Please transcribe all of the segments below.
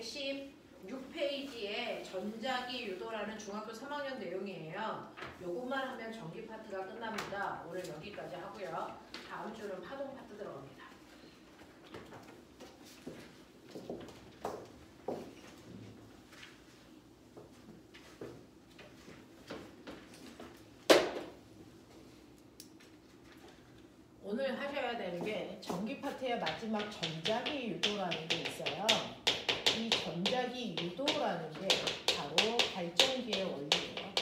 116페이지에 전자기 유도라는 중학교 3학년 내용이에요. 요것만 하면 전기 파트가 끝납니다. 오늘 여기까지 하고요. 다음 주는 파동 파트 들어갑니다. 오늘 하셔야 되는 게 전기 파트의 마지막 전자기 유도라는 게 있어요. 이 전자기 유도라는 게 바로 발전기의 원리예요.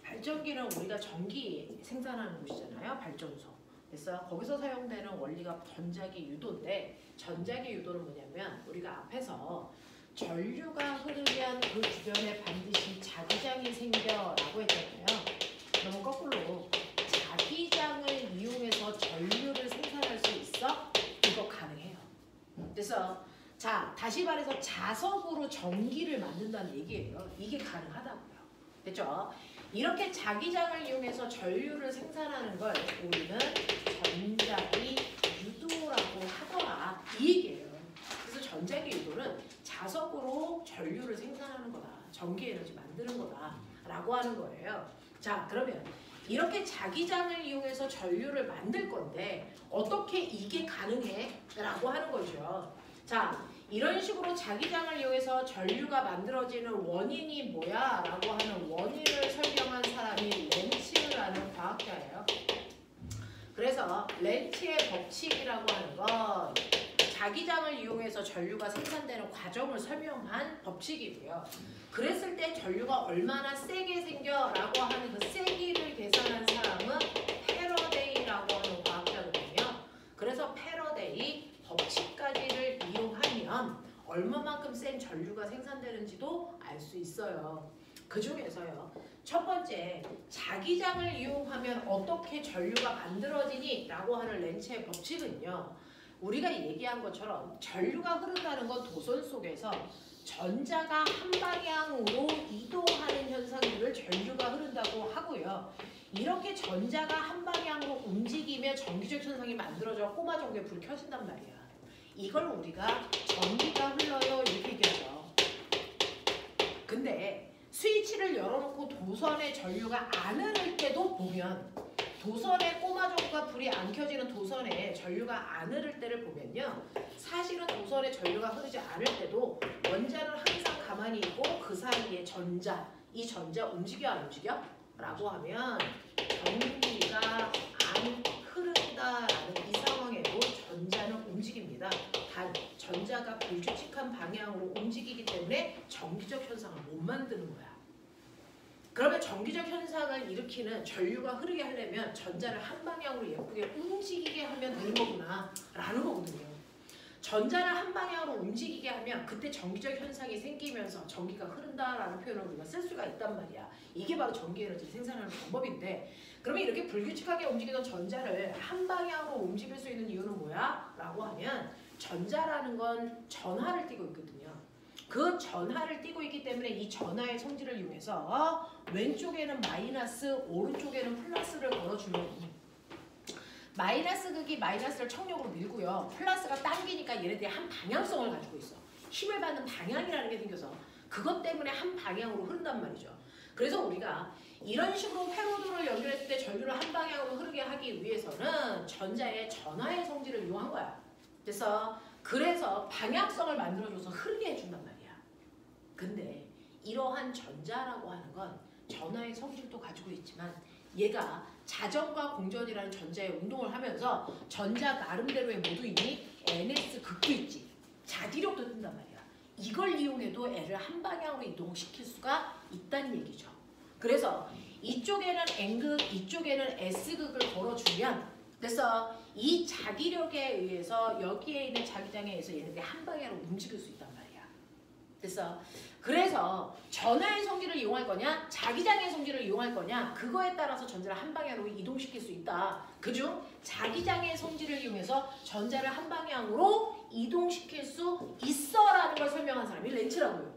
발전기는 우리가 전기 생산하는 곳이잖아요. 발전소. 그래서 거기서 사용되는 원리가 전자기 유도인데, 전자기 유도는 뭐냐면 우리가 앞에서 전류가 흐르면 그 주변에 반드시 자기장이 생겨라고 했잖아요. 그러면 거꾸로 자기장을 이용해서 전류를 생산할 수 있어? 이거 가능해요. 그래서 자, 다시 말해서 자석으로 전기를 만든다는 얘기예요. 이게 가능하다고요. 됐죠? 이렇게 자기장을 이용해서 전류를 생산하는 걸 우리는 전자기 유도라고 하더라, 이 얘기예요. 그래서 전자기 유도는 자석으로 전류를 생산하는 거다, 전기 에너지 만드는 거다 라고 하는 거예요. 자, 그러면 이렇게 자기장을 이용해서 전류를 만들 건데 어떻게 이게 가능해? 라고 하는 거죠. 자, 이런 식으로 자기장을 이용해서 전류가 만들어지는 원인이 뭐야? 라고 하는 원인을 설명한 사람이 렌츠라는 과학자예요. 그래서 렌츠의 법칙이라고 하는 건 자기장을 이용해서 전류가 생산되는 과정을 설명한 법칙이고요. 그랬을 때 전류가 얼마나 세게 생겨라고 하는 그 세기를 계산한 사람은 패러데이라고 하는 과학자거든요. 그래서 패러데이 법칙까지를 이용하면 얼마만큼 센 전류가 생산되는지도 알 수 있어요. 그 중에서요, 첫 번째, 자기장을 이용하면 어떻게 전류가 만들어지니? 라고 하는 렌츠의 법칙은요, 우리가 얘기한 것처럼 전류가 흐른다는 건 도선 속에서 전자가 한 방향으로 이동하는 현상들을 전류가 흐른다고 하고요. 이렇게 전자가 한 방향으로 움직이면 전기적 현상이 만들어져 꼬마 전구에 불이 켜진단 말이야. 이걸 우리가 전기가 흘러요 이렇게 얘기하죠. 근데 스위치를 열어놓고 도선에 전류가 안 흐를 때도 보면, 도선에 꼬마 전구가 불이 안 켜지는 도선에 전류가 안 흐를 때를 보면요, 사실은 도선에 전류가 흐르지 않을 때도 원자는 항상 가만히 있고 그 사이에 전자, 이 전자 움직여 안 움직여? 라고 하면 전기가 안 흐른다라는 이 상황에도 전자는 움직입니다. 단 전자가 불규칙한 방향으로 움직이기 때문에 전기적 현상을 못 만드는 거야. 그러면 전기적 현상을 일으키는 전류가 흐르게 하려면 전자를 한 방향으로 예쁘게 움직이게 하면 되는 거구나 라는 거거든요. 전자를 한 방향으로 움직이게 하면 그때 전기적 현상이 생기면서 전기가 흐른다라는 표현을 우리가 쓸 수가 있단 말이야. 이게 바로 전기 에너지를 생산하는 방법인데, 그러면 이렇게 불규칙하게 움직이던 전자를 한 방향으로 움직일 수 있는 이유는 뭐야? 라고 하면 전자라는 건 전하를 띠고 있거든요. 그 전하를 띠고 있기 때문에 이 전하의 성질을 이용해서 왼쪽에는 마이너스, 오른쪽에는 플러스를 걸어주면 마이너스 극이 마이너스를 청력으로 밀고요, 플러스가 당기니까 얘네들이 한 방향성을 가지고 있어. 힘을 받는 방향이라는 게 생겨서 그것 때문에 한 방향으로 흐른단 말이죠. 그래서 우리가 이런 식으로 페로드를 연결했을 때 전류를 한 방향으로 흐르게 하기 위해서는 전자의 전하의 성질을 이용한 거야. 그래서 방향성을 만들어줘서 흐르게 해준단 말이야. 근데 이러한 전자라고 하는 건 전하의 성질도 가지고 있지만 얘가 자전과 공전이라는 전자의 운동을 하면서 전자 나름대로의 모두이니 NS 극도 있지, 자기력도 뜬단 말이야. 이걸 이용해도 애를 한 방향으로 이동시킬 수가 있다는 얘기죠. 그래서 이쪽에는 N극, 이쪽에는 S극을 걸어주면, 그래서 이 자기력에 의해서 여기에 있는 자기장에 의해서 얘네들이 한 방향으로 움직일 수 있단 말이야. 그래서 전하의 성질을 이용할 거냐, 자기장의 성질을 이용할 거냐, 그거에 따라서 전자를 한 방향으로 이동시킬 수 있다. 그중 자기장의 성질을 이용해서 전자를 한 방향으로 이동시킬 수 있어라는 걸 설명한 사람이 렌츠라고요.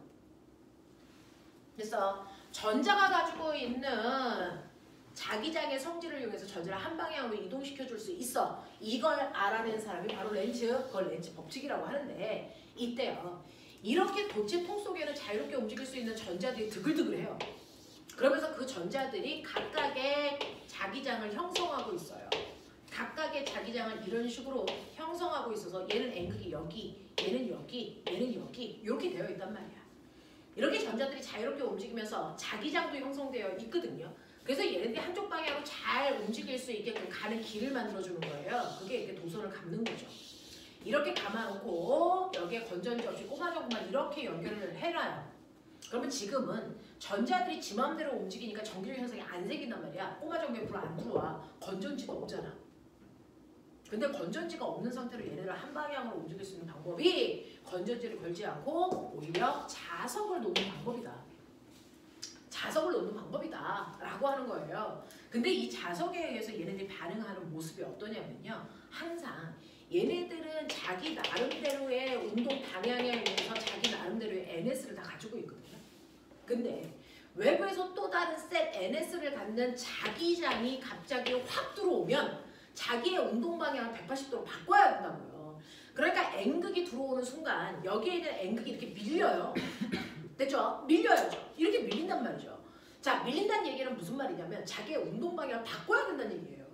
그래서 전자가 가지고 있는 자기장의 성질을 이용해서 전자를 한 방향으로 이동시켜 줄 수 있어. 이걸 알아낸 사람이 바로 렌츠, 그걸 렌츠 법칙이라고 하는데 이때요. 이렇게 도체통 속에는 자유롭게 움직일 수 있는 전자들이 드글드글해요. 그러면서 그 전자들이 각각의 자기장을 형성하고 있어요. 각각의 자기장을 이런 식으로 형성하고 있어서 얘는 N극이 여기, 얘는 여기, 얘는 여기 이렇게 되어 있단 말이야. 이렇게 전자들이 자유롭게 움직이면서 자기장도 형성되어 있거든요. 그래서 얘네들이 한쪽 방향으로 잘 움직일 수 있게끔 가는 길을 만들어주는 거예요. 그게 이렇게 도선을 감는 거죠. 이렇게 감아놓고 여기에 건전지 없이 꼬마조금만 이렇게 연결을 해놔요. 그러면 지금은 전자들이 지 맘대로 움직이니까 전기력 현상이 안 생긴단 말이야. 꼬마전기에 불 안 들어와. 건전지도 없잖아. 근데 건전지가 없는 상태로 얘네를 한 방향으로 움직일 수 있는 방법이 건전지를 걸지 않고 오히려 자석을 놓는 방법이다. 자석을 놓는 방법이다 라고 하는 거예요. 근데 이 자석에 의해서 얘네들이 반응하는 모습이 어떠냐면요. 항상 얘네들은 자기 나름대로의 운동 방향에 의해서 자기 나름대로의 NS를 다 가지고 있거든요. 근데 외부에서 또 다른 셋 NS를 갖는 자기장이 갑자기 확 들어오면 자기의 운동 방향을 180도로 바꿔야 된다고요. 그러니까 N극이 들어오는 순간 여기에 있는 N극이 이렇게 밀려요. 됐죠? 밀려야죠. 이렇게 밀린단 말이죠. 자, 밀린다는 얘기는 무슨 말이냐면 자기의 운동 방향을 바꿔야 된다는 얘기예요.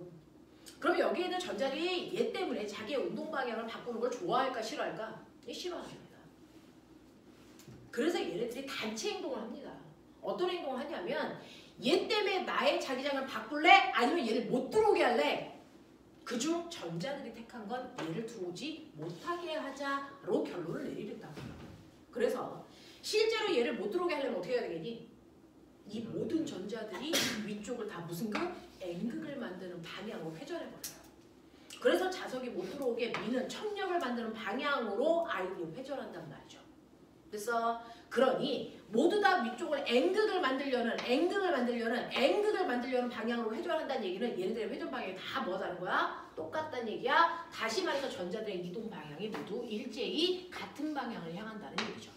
그럼 여기에 있는 전자들이 얘 때문에 자기의 운동 방향을 바꾸는 걸 좋아할까 싫어할까? 싫어합니다. 그래서 얘네들이 단체 행동을 합니다. 어떤 행동을 하냐면 얘 때문에 나의 자기장을 바꿀래? 아니면 얘를 못 들어오게 할래? 그중 전자들이 택한 건 얘를 들어오지 못하게 하자로 결론을 내리겠다고요. 그래서 실제로 얘를 못 들어오게 하려면 어떻게 해야 되겠니? 이 모든 전자들이 위쪽을 다 무슨 극? N극을 만드는 방향으로 회전해버려요. 그래서 자석이 못 들어오게 미는 청력을 만드는 방향으로 아이들이 회전한단 말이죠. 그래서 그러니 모두 다 위쪽을 N극을 만들려는 방향으로 회전한다는 얘기는 얘네들의 회전 방향이 다 뭐다는 거야? 똑같다는 얘기야. 다시 말해서 전자들의 이동 방향이 모두 일제히 같은 방향을 향한다는 얘기죠.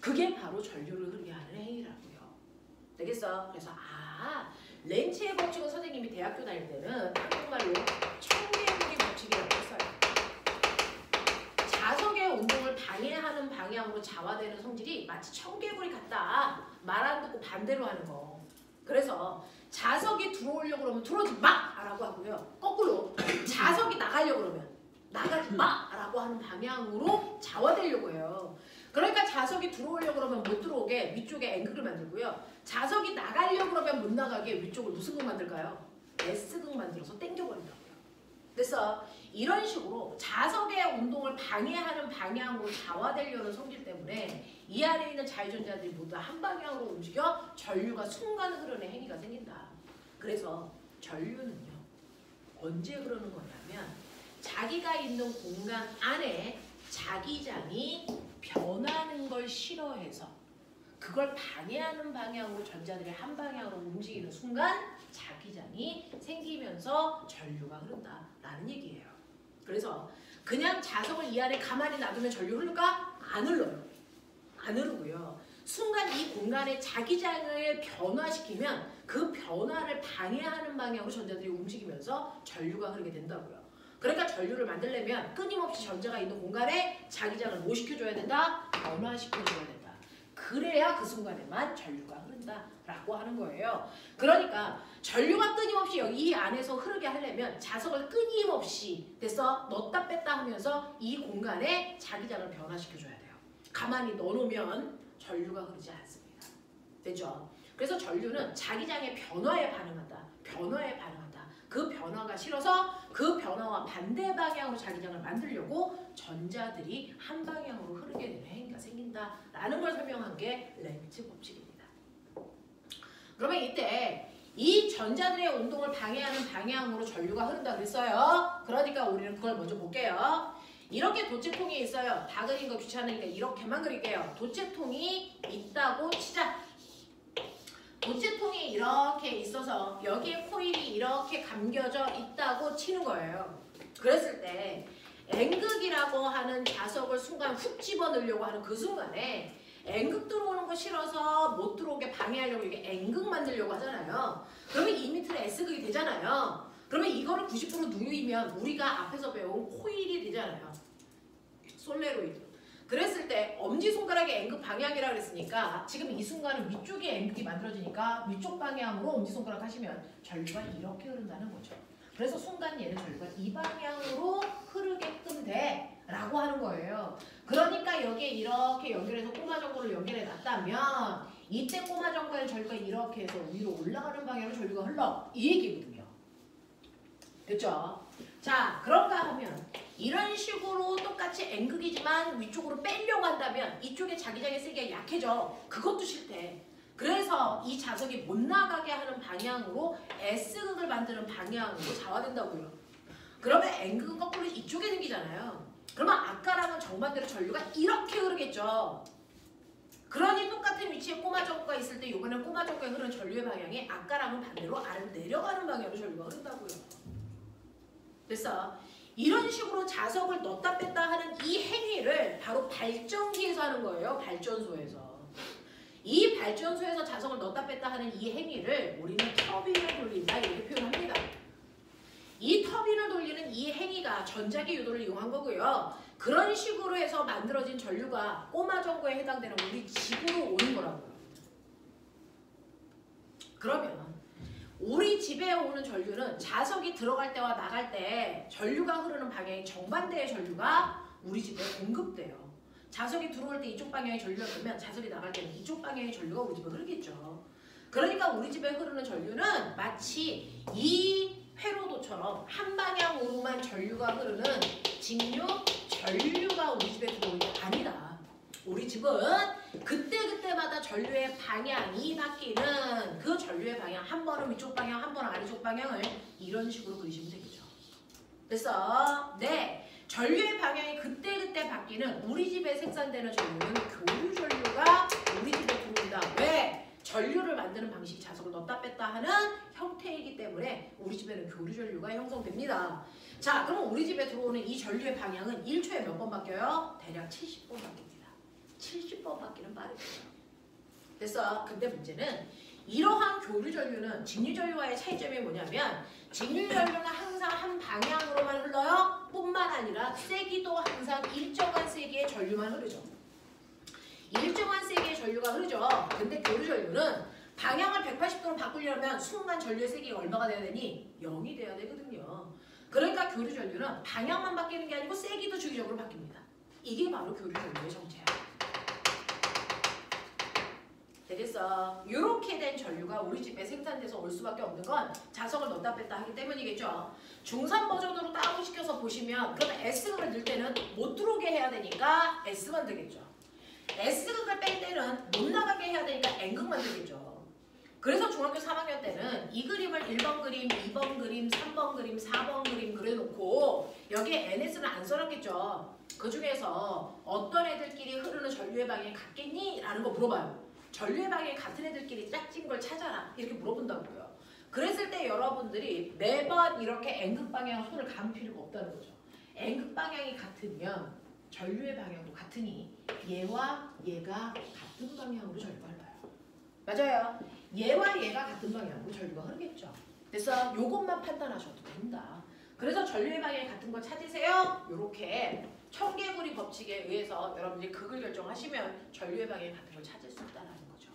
그게 바로 전류를 흐르게 하는 행위라고요. 되겠어? 그래서 렌츠의 법칙은 선생님이 대학교 다닐 때는 한국말로 청개구리 법칙이라고 했어요. 자석의 운동을 방해하는 방향으로 자화되는 성질이 마치 청개구리 같다. 말 안 듣고 반대로 하는 거. 그래서 자석이 들어오려고 그러면 들어오지 마라고 하고요. 거꾸로 자석이 나가려고 그러면 나가지 마라고 하는 방향으로 자화되려고 해요. 그러니까 자석이 들어오려고 그러면 못 들어오게 위쪽에 N극을 만들고요. 자석이 나가려고 그러면 못 나가게 위쪽을 무슨 극 만들까요? S극 만들어서 당겨버린다고요. 그래서 이런 식으로 자석의 운동을 방해하는 방향으로 자화되려는 성질 때문에 이 안에 있는 자유전자들이 모두 한 방향으로 움직여 전류가 순간 흐르는 행위가 생긴다. 그래서 전류는요. 언제 흐르는 거냐면 자기가 있는 공간 안에 자기장이 변하는 걸 싫어해서 그걸 방해하는 방향으로 전자들이 한 방향으로 움직이는 순간 자기장이 생기면서 전류가 흐른다라는 얘기예요. 그래서 그냥 자석을 이 안에 가만히 놔두면 전류 흐를까? 안 흘러요. 안 흐르고요. 순간 이 공간에 자기장을 변화시키면 그 변화를 방해하는 방향으로 전자들이 움직이면서 전류가 흐르게 된다고요. 그러니까 전류를 만들려면 끊임없이 전자가 있는 공간에 자기장을 뭐 시켜줘야 된다? 변화시켜줘야 된다. 그래야 그 순간에만 전류가 흐른다라고 하는 거예요. 그러니까 전류가 끊임없이 여기 이 안에서 흐르게 하려면 자석을 끊임없이 됐어? 넣었다 뺐다 하면서 이 공간에 자기장을 변화시켜줘야 돼요. 가만히 넣어놓으면 전류가 흐르지 않습니다. 됐죠? 그래서 전류는 자기장의 변화에 반응한다. 변화에 반응한다. 그 변화가 싫어서 그 변화와 반대 방향으로 자기장을 만들려고 전자들이 한 방향으로 흐르게 되는 행위가 생긴다라는 걸 설명한 게 렌츠 법칙입니다. 그러면 이때 이 전자들의 운동을 방해하는 방향으로 전류가 흐른다 그랬어요. 그러니까 우리는 그걸 먼저 볼게요. 이렇게 도체통이 있어요. 다 그린 거 귀찮으니까 이렇게만 그릴게요. 도체통이 있다고 치자. 도체통이 이렇게 있어서 여기에 코일이 이렇게 감겨져 있다고 치는 거예요. 그랬을 때 N극이라고 하는 자석을 순간 훅 집어넣으려고 하는 그 순간에 N극 들어오는 거 싫어서 못 들어오게 방해하려고 이게 N극 만들려고 하잖아요. 그러면 이 밑으로 S극이 되잖아요. 그러면 이거를 90% 누이면 우리가 앞에서 배운 코일이 되잖아요. 솔레로이드. 그랬을 때 엄지손가락이 N극 방향이라 그랬으니까 지금 이 순간은 위쪽에 N극이 만들어지니까 위쪽 방향으로 엄지손가락 하시면 전류가 이렇게 흐른다는 거죠. 그래서 순간 얘는 전류가 이 방향으로 흐르게끔 돼 라고 하는 거예요. 그러니까 여기에 이렇게 연결해서 꼬마전구를 연결해 놨다면 이때 꼬마전구에 전류가 이렇게 해서 위로 올라가는 방향으로 전류가 흘러 이 얘기거든요. 됐죠? 자, 그런가 하면 이런 식으로 똑같이 N극이지만 위쪽으로 빼려고 한다면 이쪽에 자기장의 세기가 약해져. 그것도 싫대. 그래서 이 자석이 못 나가게 하는 방향으로 S극을 만드는 방향으로 좌화된다고요. 그러면 N극은 거꾸로 이쪽에 생기잖아요. 그러면 아까랑은 정반대로 전류가 이렇게 흐르겠죠. 그러니 똑같은 위치에 꼬마전구가 있을 때 이번엔 꼬마전구에 흐르는 전류의 방향이 아까랑은 반대로 아래로 내려가는 방향으로 전류가 흐른다고요. 그래서 이런 식으로 자석을 넣었다 뺐다 하는 이 행위를 바로 발전기에서 하는 거예요. 발전소에서. 이 발전소에서 자석을 넣었다 뺐다 하는 이 행위를 우리는 터빈을 돌린다 이렇게 표현합니다. 이 터빈을 돌리는 이 행위가 전자기 유도를 이용한 거고요. 그런 식으로 해서 만들어진 전류가 꼬마전구에 해당되는 우리 집으로 오는 거라고요. 그러면 우리 집에 오는 전류는 자석이 들어갈 때와 나갈 때 전류가 흐르는 방향이 정반대의 전류가 우리 집에 공급돼요. 자석이 들어올 때 이쪽 방향의 전류가 흐르면 자석이 나갈 때는 이쪽 방향의 전류가 우리 집에 흐르겠죠. 그러니까 우리 집에 흐르는 전류는 마치 이 회로도처럼 한 방향으로만 전류가 흐르는 직류 전류가 우리 집에 들어오는 게 아니다. 우리 집은 그때그때마다 전류의 방향이 바뀌는 그 전류의 방향, 한 번은 위쪽 방향, 한 번은 아래쪽 방향을 이런 식으로 그리시면 되겠죠. 그래서 네, 전류의 방향이 그때그때 바뀌는 우리 집에 생산되는 전류는 교류 전류가 우리 집에 들어온다. 왜? 전류를 만드는 방식이 자석을 넣었다 뺐다 하는 형태이기 때문에 우리 집에는 교류 전류가 형성됩니다. 자, 그럼 우리 집에 들어오는 이 전류의 방향은 1초에 몇 번 바뀌어요? 대략 70번 바뀝니다. 70번 바뀌는 빠르죠. 그래서 근데 문제는 이러한 교류 전류는 직류 전류와의 차이점이 뭐냐면 직류 전류는 항상 한 방향으로만 흘러요. 뿐만 아니라 세기도 항상 일정한 세기의 전류만 흐르죠. 일정한 세기의 전류가 흐르죠. 근데 교류 전류는 방향을 180도로 바꾸려면 순간 전류의 세기가 얼마가 돼야 되니? 0이 돼야 되거든요. 그러니까 교류 전류는 방향만 바뀌는 게 아니고 세기도 주기적으로 바뀝니다. 이게 바로 교류 전류의 정체야. 되겠어. 이렇게 된 전류가 우리 집에 생산돼서 올 수밖에 없는 건 자석을 넣었다 뺐다 하기 때문이겠죠. 중3 버전으로 다운시켜서 보시면 그러면 S극을 넣을 때는 못 들어오게 해야 되니까 S만 되겠죠. S극을 뺄 때는 못 나가게 해야 되니까 N극만 되겠죠. 그래서 중학교 3학년 때는 이 그림을 1번 그림, 2번 그림, 3번 그림, 4번 그림 그려놓고 여기에 NS는 안 써놨겠죠. 그 중에서 어떤 애들끼리 흐르는 전류의 방향이 같겠니? 라는 거 물어봐요. 전류의 방향이 같은 애들끼리 짝진 걸 찾아라. 이렇게 물어본다고요. 그랬을 때 여러분들이 매번 이렇게 N극 방향으로 손을 감을 필요가 없다는 거죠. N극 방향이 같으면 전류의 방향도 같으니 얘와 얘가 같은 방향으로 전류가 흘러요. 맞아요. 얘와 얘가 같은 방향으로 전류가 흐르겠죠. 그래서 이것만 판단하셔도 된다. 그래서 전류의 방향이 같은 걸 찾으세요. 이렇게 청개구리 법칙에 의해서 여러분들이 극을 결정하시면 전류의 방향이 같은 걸 찾을 수 있다는 거죠.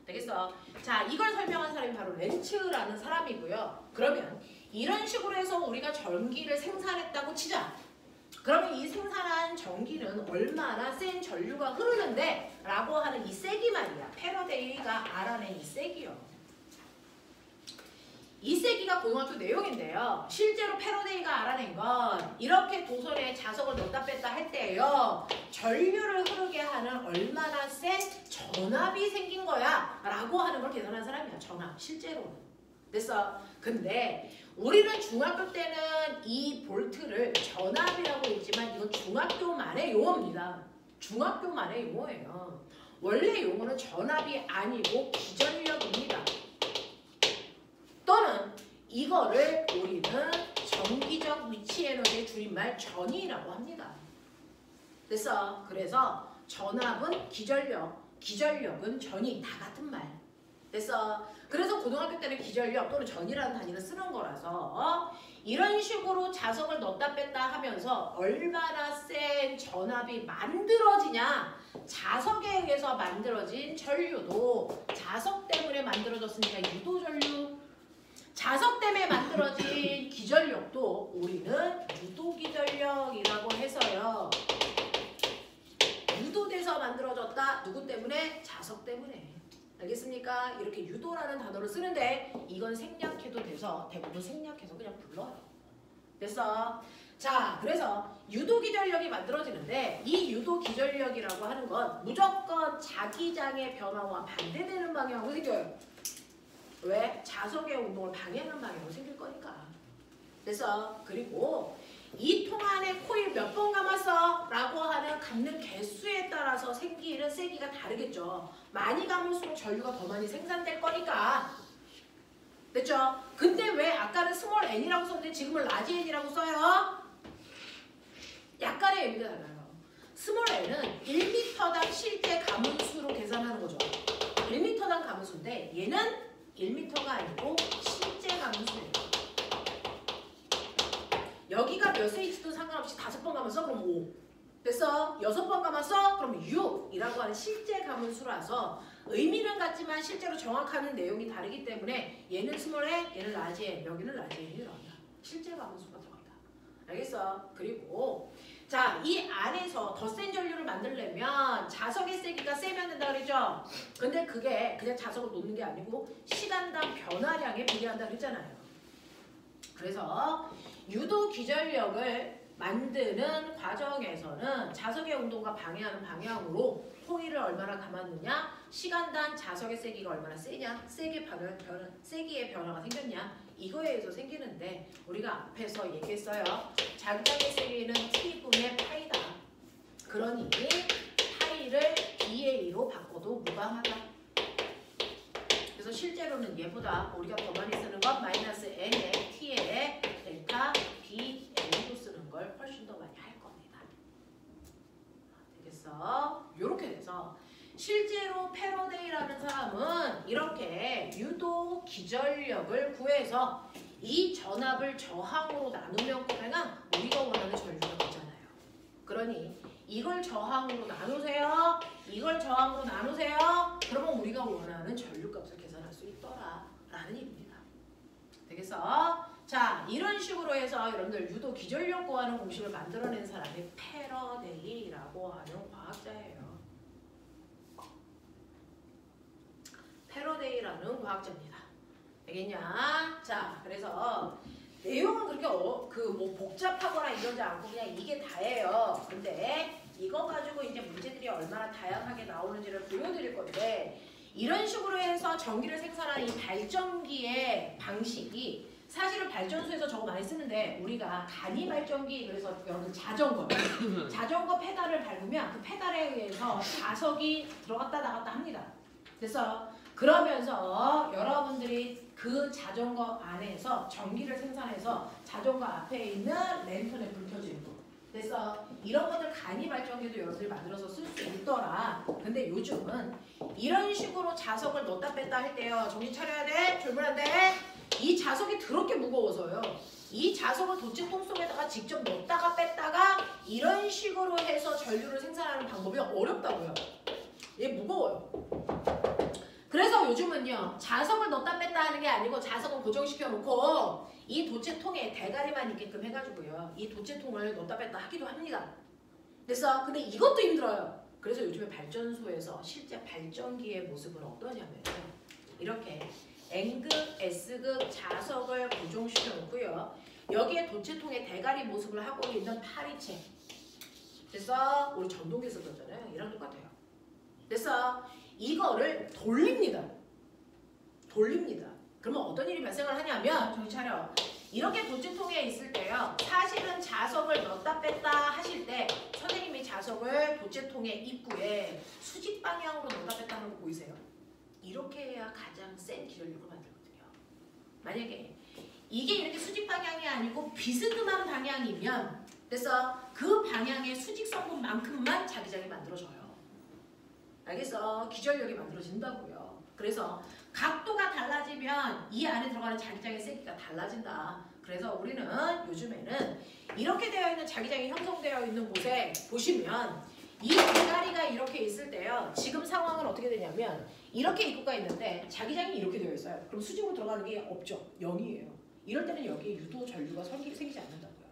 되겠어? 자, 이걸 설명한 사람이 바로 렌츠라는 사람이고요. 그러면 이런 식으로 해서 우리가 전기를 생산했다고 치자. 그러면 이 생산한 전기는 얼마나 센 전류가 흐르는데 라고 하는 이 세기 말이야. 패러데이가 알아낸 이 세기요. 이 세기가 고등학교 내용인데요. 실제로 패러데이가 알아낸 건 이렇게 도선에 자석을 넣었다 뺐다 할 때예요. 전류를 흐르게 하는 얼마나 센 전압이 생긴 거야 라고 하는 걸 계산한 사람이야. 전압, 실제로는. 그래서 근데 우리는 중학교 때는 이 볼트를 전압이라고 했지만 이건 중학교만의 용어입니다. 중학교만의 용어예요. 원래 용어는 전압이 아니고 기전력입니다. 또는 이거를 우리는 전기적 위치 에너지의 줄임말 전이라고 합니다. 그래서 전압은 기전력, 기전력은 전이 다 같은 말. 됐어. 그래서 고등학교 때는 기전력 또는 전이라는 단위를 쓰는 거라서 이런 식으로 자석을 넣었다 뺐다 하면서 얼마나 센 전압이 만들어지냐. 자석에 의해서 만들어진 전류도 자석 때문에 만들어졌으니까 유도전류. 자석 때문에 만들어진 기전력도 우리는 유도기전력이라고 해서요. 유도돼서 만들어졌다. 누구 때문에? 자석 때문에. 알겠습니까? 이렇게 유도라는 단어를 쓰는데 이건 생략해도 돼서 대부분 생략해서 그냥 불러요. 됐어? 자, 그래서 유도기전력이 만들어지는데 이 유도기전력이라고 하는 건 무조건 자기장의 변화와 반대되는 방향으로 생겨요. 왜? 자석의 운동을 방해하는 방향으로 생길 거니까. 그래서 그리고 이 통 안에 코일 몇 번 감았어? 라고 하는 감는 개수에 따라서 생기는 세기가 다르겠죠. 많이 감을수록 전류가 더 많이 생산될 거니까. 됐죠? 근데 왜 아까는 스몰 n이라고 썼는데 지금은 라지 n이라고 써요? 약간의 의미가 달라요. 스몰 n은 1m당 실제 감은수로 계산하는 거죠. 1m당 감은수인데 얘는 1m가 아니고 실제 감은수예요. 여기가 몇 cm든 상관없이 5번 감았어? 그럼 5. 됐어? 6번 감았어? 그럼 6 이라고 하는 실제 감은수라서 의미는 같지만 실제로 정확한 내용이 다르기 때문에 얘는 스몰 n, 얘는 라지 n, 여기는 라지 n이라고 한다. 실제 감은수가 들어간다. 알겠어? 그리고 자, 이 안에서 더 센 전류를 만들려면 자석의 세기가 세면 된다 그랬죠? 근데 그게 그냥 자석을 놓는 게 아니고 시간당 변화량에 비례한다 그랬잖아요. 그래서 유도 기전력을 만드는 과정에서는 자석의 운동과 방해하는 방향으로 코일을 얼마나 감았느냐, 시간당 자석의 세기가 얼마나 세냐, 세기의 변화가 생겼냐, 이거에 의해서 생기는데 우리가 앞에서 얘기했어요. 자기장의 세기는 T분의 파이다. 그러니 파이를 BA로 바꿔도 무방하다. 그래서 실제로는 얘보다 우리가 더 많이 쓰는 건 마이너스 N에 T에 델타 BA로 쓰는 걸 훨씬 더 많이 할 겁니다. 되겠어? 이렇게 돼서 실제로 패러데이라는 사람은 이렇게 유도 기전력을 구해서 이 전압을 저항으로 나누면 그냥 우리가 원하는 전류가 되잖아요. 그러니 이걸 저항으로 나누세요. 이걸 저항으로 나누세요. 그러면 우리가 원하는 전류값을 계산할 수 있더라 라는 얘기입니다. 되겠어? 자, 이런 식으로 해서 여러분들 유도 기전력 구하는 공식을 만들어낸 사람이 패러데이라고 하는 과학자예요. 패러데이라는 과학자입니다. 알겠냐? 자, 그래서 내용은 그렇게 뭐 복잡하거나 이러지 않고 그냥 이게 다예요. 근데 이거 가지고 이제 문제들이 얼마나 다양하게 나오는지를 보여드릴 건데 이런 식으로 해서 전기를 생산하는 이 발전기의 방식이 사실은 발전소에서 저거 많이 쓰는데 우리가 간이 발전기 그래서 여러분 자전거 페달을 밟으면 그 페달에 의해서 자석이 들어갔다 나갔다 합니다. 그래서 그러면서 여러분들이 그 자전거 안에서 전기를 생산해서 자전거 앞에 있는 랜턴에 불 켜지는 거. 그래서 이런 것들 간이 발전기도 여러분들이 만들어서 쓸 수 있더라. 근데 요즘은 이런 식으로 자석을 넣었다 뺐다 할 때요. 정신 차려야 돼. 졸부한데 이 자석이 더럽게 무거워서요. 이 자석을 도치통 속에다가 직접 넣었다가 뺐다가 이런 식으로 해서 전류를 생산하는 방법이 어렵다고요. 얘 무거워요. 그래서 요즘은요. 자석을 넣었다 뺐다 하는 게 아니고 자석을 고정시켜 놓고 이 도체통에 대가리만 있게끔 해가지고요. 이 도체통을 넣었다 뺐다 하기도 합니다. 그래서 근데 이것도 힘들어요. 그래서 요즘에 발전소에서 실제 발전기의 모습은 어떠냐면 이렇게 N극, S극 자석을 고정시켜 놓고요. 여기에 도체통의 대가리 모습을 하고 있는 파리채. 그래서 우리 전동기 썼잖아요. 이랑 똑같아요. 그래서 이거를 돌립니다. 그러면 어떤 일이 발생을 하냐면 정신 차려. 이렇게 도체통에 있을 때요. 사실은 자석을 넣었다 뺐다 하실 때 선생님이 자석을 도체통의 입구에 수직 방향으로 넣었다 뺐다 하는 거 보이세요? 이렇게 해야 가장 센 기전력을 만들거든요. 만약에 이게 이렇게 수직 방향이 아니고 비스듬한 방향이면 그래서 그 방향의 수직성분만큼만 자기장이 만들어져요. 알겠어? 기전력이 만들어진다고요. 그래서 각도가 달라지면 이 안에 들어가는 자기장의 세기가 달라진다. 그래서 우리는 요즘에는 이렇게 되어 있는 자기장이 형성되어 있는 곳에 보시면 이 대가리가 이렇게 있을 때요. 지금 상황은 어떻게 되냐면 이렇게 입구가 있는데 자기장이 이렇게 되어 있어요. 그럼 수직으로 들어가는 게 없죠. 0이에요. 이럴 때는 여기에 유도 전류가 생기지 않는다고요.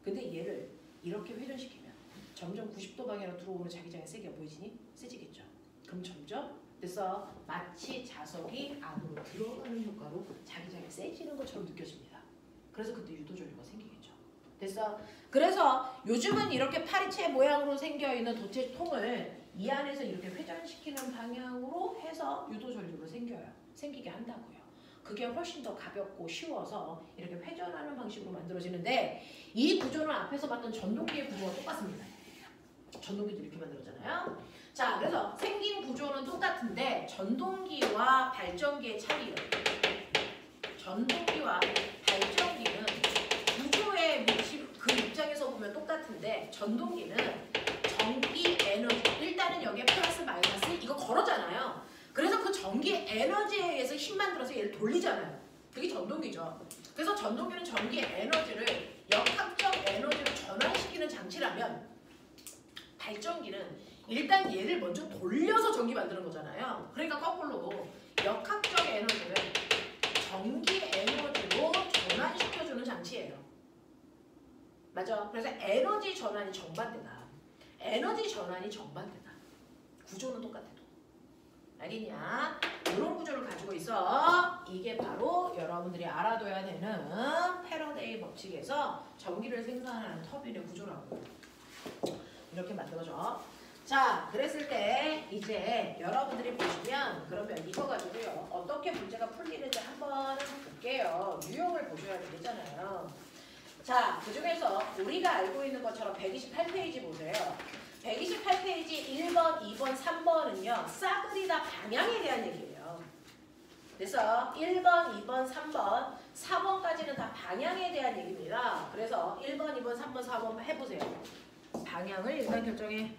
근데 얘를 이렇게 회전시키면 점점 90도 방향으로 들어오는 자기장의 세기가 보이지니? 세지겠죠. 그럼 점점 그래서 마치 자석이 안으로 들어가는 효과로 자기장이 세지는 것처럼 느껴집니다. 그래서 그때 유도 전류가 생기겠죠. 됐어? 그래서 요즘은 이렇게 파리채 모양으로 생겨있는 도체통을 이 안에서 이렇게 회전시키는 방향으로 해서 유도 전류가 생기게 한다고요. 그게 훨씬 더 가볍고 쉬워서 이렇게 회전하는 방식으로 만들어지는데 이 구조는 앞에서 봤던 전동기의 구조와 똑같습니다. 전동기도 이렇게 만들어잖아요. 자, 그래서 생긴 구조는 똑같은데 전동기와 발전기의 차이는 전동기와 발전기는 구조의 위치 그 입장에서 보면 똑같은데 전동기는 전기 에너지 일단은 여기에 플러스 마이너스 이거 걸었잖아요. 그래서 그 전기 에너지에 의해서 힘만 들어서 얘를 돌리잖아요. 그게 전동기죠. 그래서 전동기는 전기 에너지를 역학적 에너지로 전환시키는 장치라면 발전기는 일단 얘를 먼저 돌려서 전기 만드는 거잖아요. 그러니까 거꾸로 역학적 에너지를 전기 에너지로 전환시켜주는 장치예요. 맞아. 그래서 에너지 전환이 정반대다. 에너지 전환이 정반대다. 구조는 똑같아도. 알겠냐? 이런 구조를 가지고 있어. 이게 바로 여러분들이 알아둬야 되는 패러데이 법칙에서 전기를 생산하는 터빈의 구조라고. 이렇게 만들어져. 자, 그랬을 때 이제 여러분들이 보시면 그러면 이거 가지고요. 어떻게 문제가 풀리는지 한번 볼게요. 유형을 보셔야 되겠잖아요. 자, 그중에서 우리가 알고 있는 것처럼 128페이지 보세요. 128페이지 1번, 2번, 3번은요. 싸그리 다 방향에 대한 얘기예요. 그래서 1번, 2번, 3번, 4번까지는 다 방향에 대한 얘기입니다. 그래서 1번, 2번, 3번, 4번 해보세요. 방향을 일단 결정해.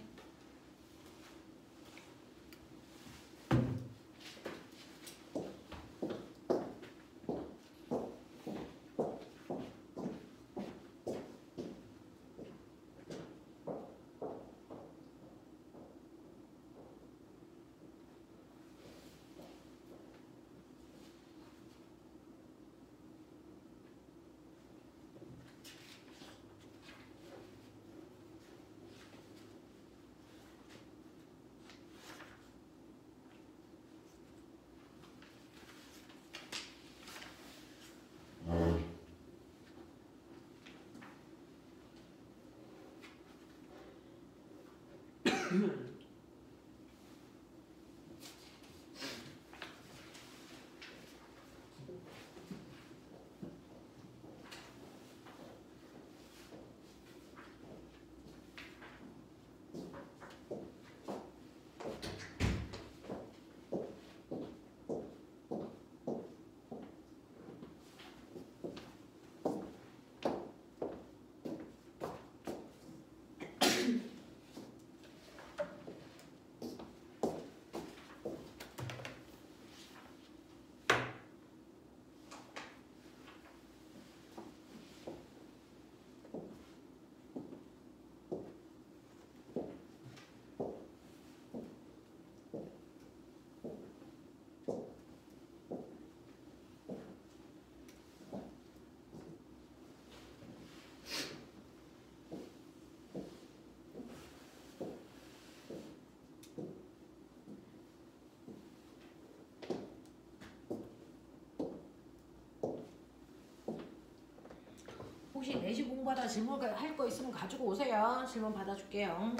혹시 내시 공부하다 질문 할 거 있으면 가지고 오세요. 질문 받아줄게요.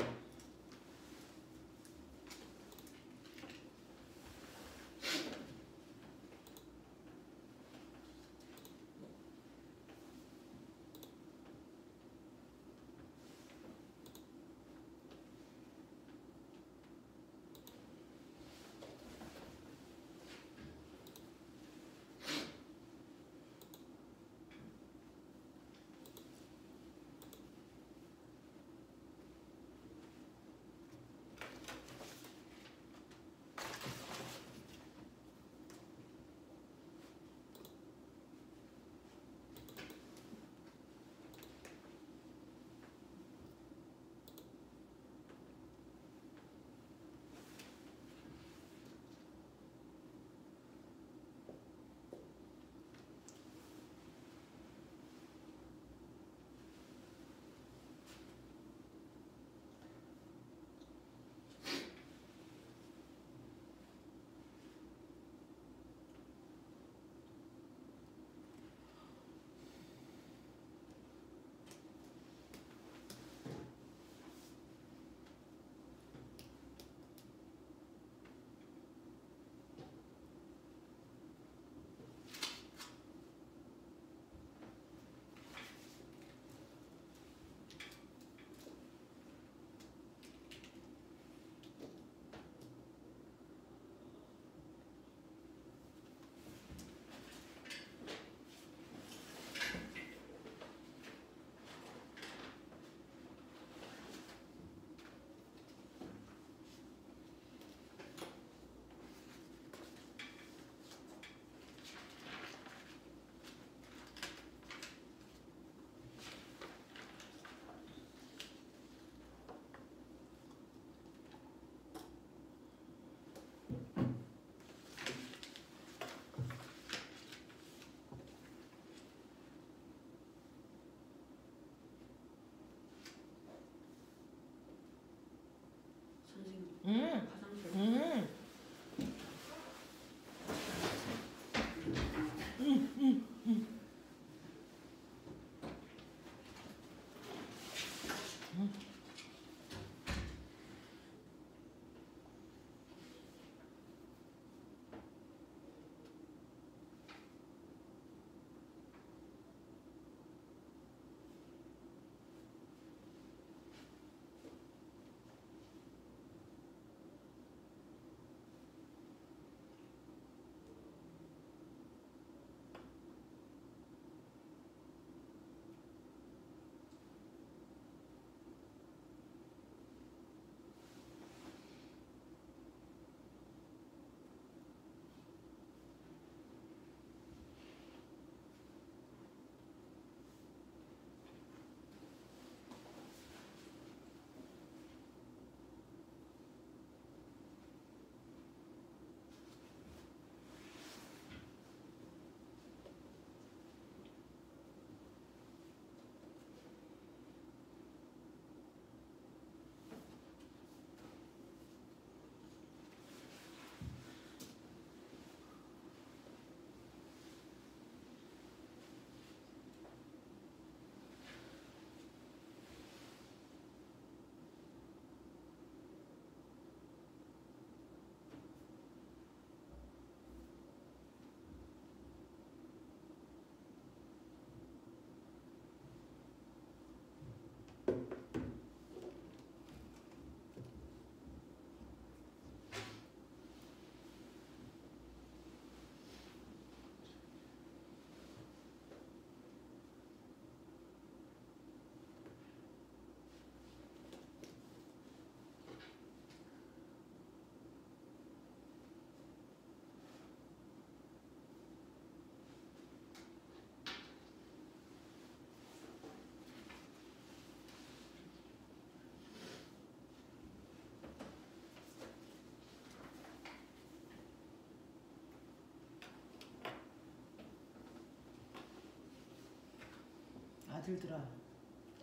아들들아,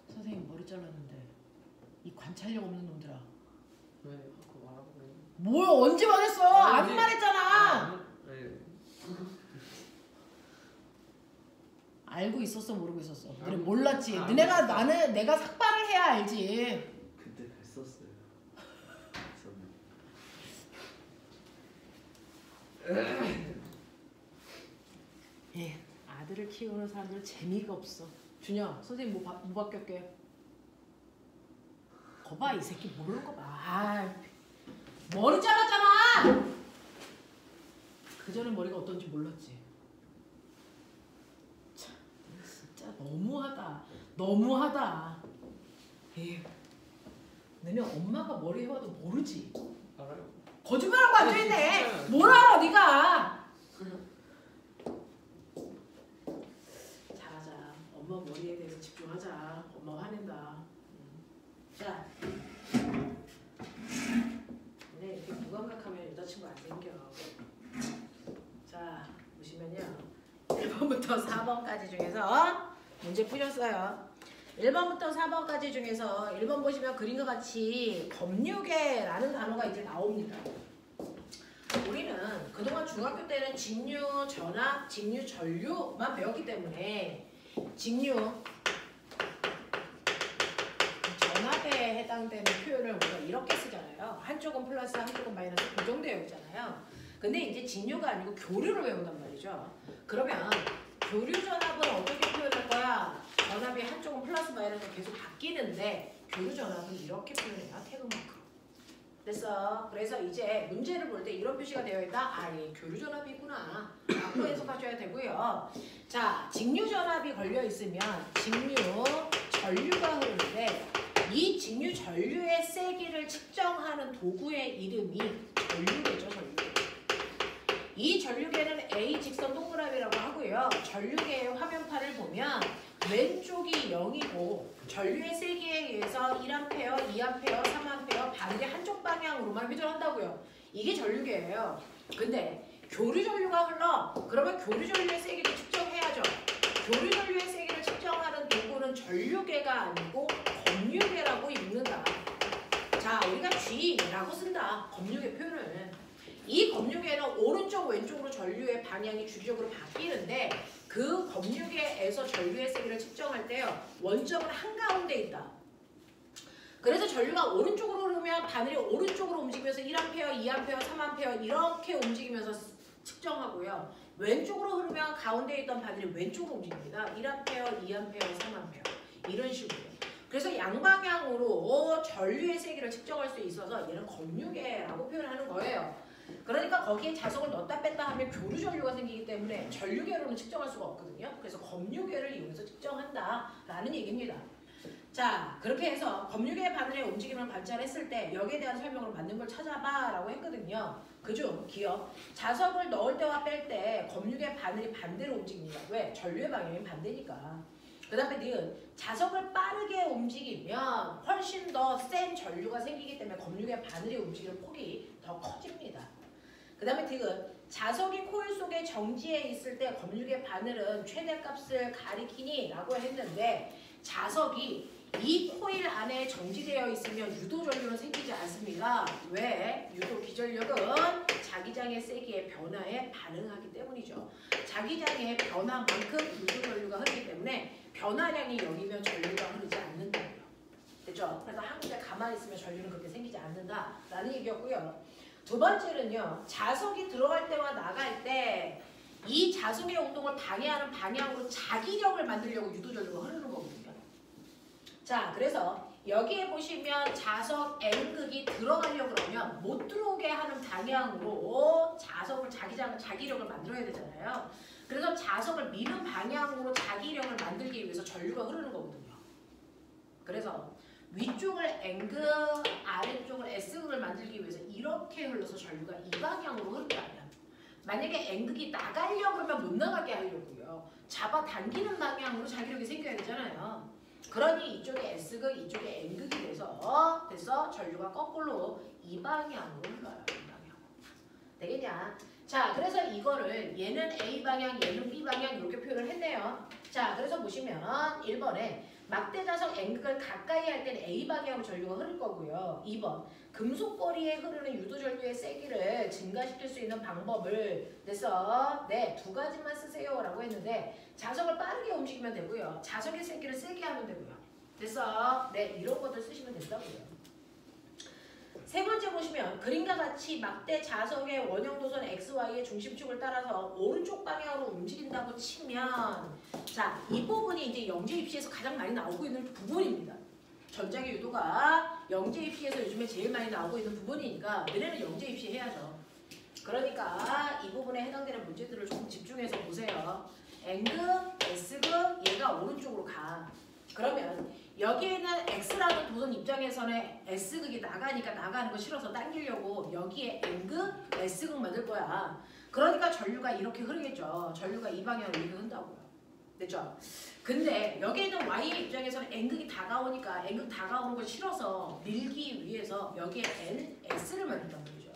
선생님 머리 잘랐는데 이 관찰력 없는 놈들아. 왜 아까 말하고 그래? 뭘 언제 말했어? 안 말했잖아. 알고 있었어 모르고 있었어? 너네 몰랐지. 너네가 내가 삭발을 해야 알지. 그때 뵀었어요. 예, 아들을 키우는 사람들 재미가 없어. 준영, 선생님 뭐 바뀌었게? 거봐, 이 새끼 모르는 거 봐. 아, 머리 잘랐잖아. 그 전에 머리가 어떤지 몰랐지. 참, 진짜 너무하다. 예, 너네 엄마가 머리 해봐도 모르지. 알아요. 거짓말하고 앉아있네. 뭘 알아, 네가? 잘하자. 엄마 머리에 대해서 집중하자. 엄마 화낸다. 자, 근데 이렇게 무감각하면 여자친구 안 생겨. 자, 보시면요. 1번부터 4번까지 중에서 문제 푸셨어요. 1번부터 4번까지 중에서 1번 보시면 그림과 같이 검유계라는 단어가 이제 나옵니다. 우리는 그동안 중학교 때는 직류, 전압, 직류, 전류만 배웠기 때문에 직류, 전압에 해당되는 표현을 우리가 이렇게 쓰잖아요. 한쪽은 플러스, 한쪽은 마이너스 고정되어 있잖아요. 근데 이제 직류가 아니고 교류를 외운단 말이죠. 그러면 교류 전압은 어떻게 표현할 거야? 전압이 한쪽은 플러스 마이너스 계속 바뀌는데 교류 전압은 이렇게 표현해요. 태극마크로. 됐어. 그래서 이제 문제를 볼 때 이런 표시가 되어 있다. 아, 예, 교류 전압이구나. 라고 해석하셔야 되고요. 자, 직류 전압이 걸려 있으면 직류 전류가 흐르는데 이 직류 전류의 세기를 측정하는 도구의 이름이 전류계죠. 전류계. 이 전류계는 A 직선 동그라미라고 하고요. 전류계의 화면판을 보면 왼쪽이 0이고 전류의 세기에 의해서 1A, 2A, 3A 반대 한쪽 방향으로만 회전한다고요. 이게 전류계예요. 근데 교류 전류가 흘러. 그러면 교류 전류의 세기를 측정해야죠. 교류 전류의 세기를 측정하는 도구는 전류계가 아니고 검유계라고 읽는다. 자, 우리가 G라고 쓴다. 검유계 표현을. 이 검유계는 오른쪽 왼쪽으로 전류의 방향이 주기적으로 바뀌는데 그 검유계에서 전류의 세기를 측정할 때요. 원점은 한가운데 있다. 그래서 전류가 오른쪽으로 흐르면 바늘이 오른쪽으로 움직이면서 1A, 2A, 3A 이렇게 움직이면서 측정하고요. 왼쪽으로 흐르면 가운데에 있던 바늘이 왼쪽으로 움직입니다. 1A, 2A, 3A 이런 식으로. 그래서 양방향으로 전류의 세기를 측정할 수 있어서 얘는 검유계라고 표현하는 거예요. 그러니까 거기에 자석을 넣었다 뺐다 하면 교류 전류가 생기기 때문에 전류계로는 측정할 수가 없거든요. 그래서 검유계를 이용해서 측정한다라는 얘기입니다. 자, 그렇게 해서 검유계 바늘의 움직임을 관찰했을 때 여기에 대한 설명으로 맞는 걸 찾아봐라고 했거든요. 그중 기억, 자석을 넣을 때와 뺄 때 검유계 바늘이 반대로 움직입니다. 왜? 전류의 방향이 반대니까. 그 다음에 니은, 자석을 빠르게 움직이면 훨씬 더 센 전류가 생기기 때문에 검유계 바늘이 움직이는 폭이 더 커집니다. 그 다음에 디귿, 자석이 코일 속에 정지해 있을 때 검유계 바늘은 최대값을 가리키니 라고 했는데 자석이 이 코일 안에 정지되어 있으면 유도전류는 생기지 않습니다. 왜? 유도 기전력은 자기장의 세기의 변화에 반응하기 때문이죠. 자기장의 변화만큼 유도전류가 흐르기 때문에 변화량이 0이면 전류가 흐르지 않는다고요. 됐죠? 그래서 한 군데 가만히 있으면 전류는 그렇게 생기지 않는다라는 얘기였고요. 두 번째는요. 자석이 들어갈 때와 나갈 때 이 자석의 운동을 방해하는 방향으로 자기력을 만들려고 유도전류가 흐르는 거거든요. 자, 그래서 여기에 보시면 자석 N극이 들어가려고 그러면 못 들어오게 하는 방향으로 자석을 자기력을 만들어야 되잖아요. 그래서 자석을 미는 방향으로 자기력을 만들기 위해서 전류가 흐르는 거거든요. 그래서 위쪽을 N극, 아래쪽을 S극을 만들기 위해서 이렇게 흘러서 전류가 이 방향으로 흐른다면 만약에 N극이 나가려고 그러면 못 나가게 하려고요. 잡아당기는 방향으로 자기력이 생겨야 되잖아요. 그러니 이쪽에 S극, 이쪽에 N극이 돼서 전류가 거꾸로 이 방향으로 흘러요. 이 방향으로. 되겠냐? 자, 그래서 이거를 얘는 A 방향, 얘는 B 방향 이렇게 표현을 했네요. 자, 그래서 보시면 1번에 막대자석 N극을 가까이 할 때는 A 방향으로 전류가 흐를 거고요. 2번 금속거리에 흐르는 유도전류의 세기를 증가시킬 수 있는 방법을 그래서 네, 두 가지만 쓰세요 라고 했는데 자석을 빠르게 움직이면 되고요. 자석의 세기를 세게 하면 되고요. 그래서 네, 이런 것들 쓰시면 된다고요. 세 번째 보시면 그림과 같이 막대 자석의 원형 도선 XY의 중심축을 따라서 오른쪽 방향으로 움직인다고 치면 자, 이 부분이 이제 영재 입시에서 가장 많이 나오고 있는 부분입니다. 전장의 유도가 영재 입시에서 요즘에 제일 많이 나오고 있는 부분이니까 너네는 영재 입시 해야죠. 그러니까 이 부분에 해당되는 문제들을 조금 집중해서 보세요. N극, S극 얘가 오른쪽으로 가. 그러면 여기에는 X라는 도선 입장에서는 S극이 나가니까 나가는 거 싫어서 당기려고 여기에 N극, S극 만들 거야. 그러니까 전류가 이렇게 흐르겠죠. 전류가 이 방향으로 이렇게 흐른다고요. 됐죠? 근데 여기에 있는 Y의 입장에서는 N극이 다가오니까 N극 다가오는 거 싫어서 밀기 위해서 여기에 N, S를 만든단 말이죠.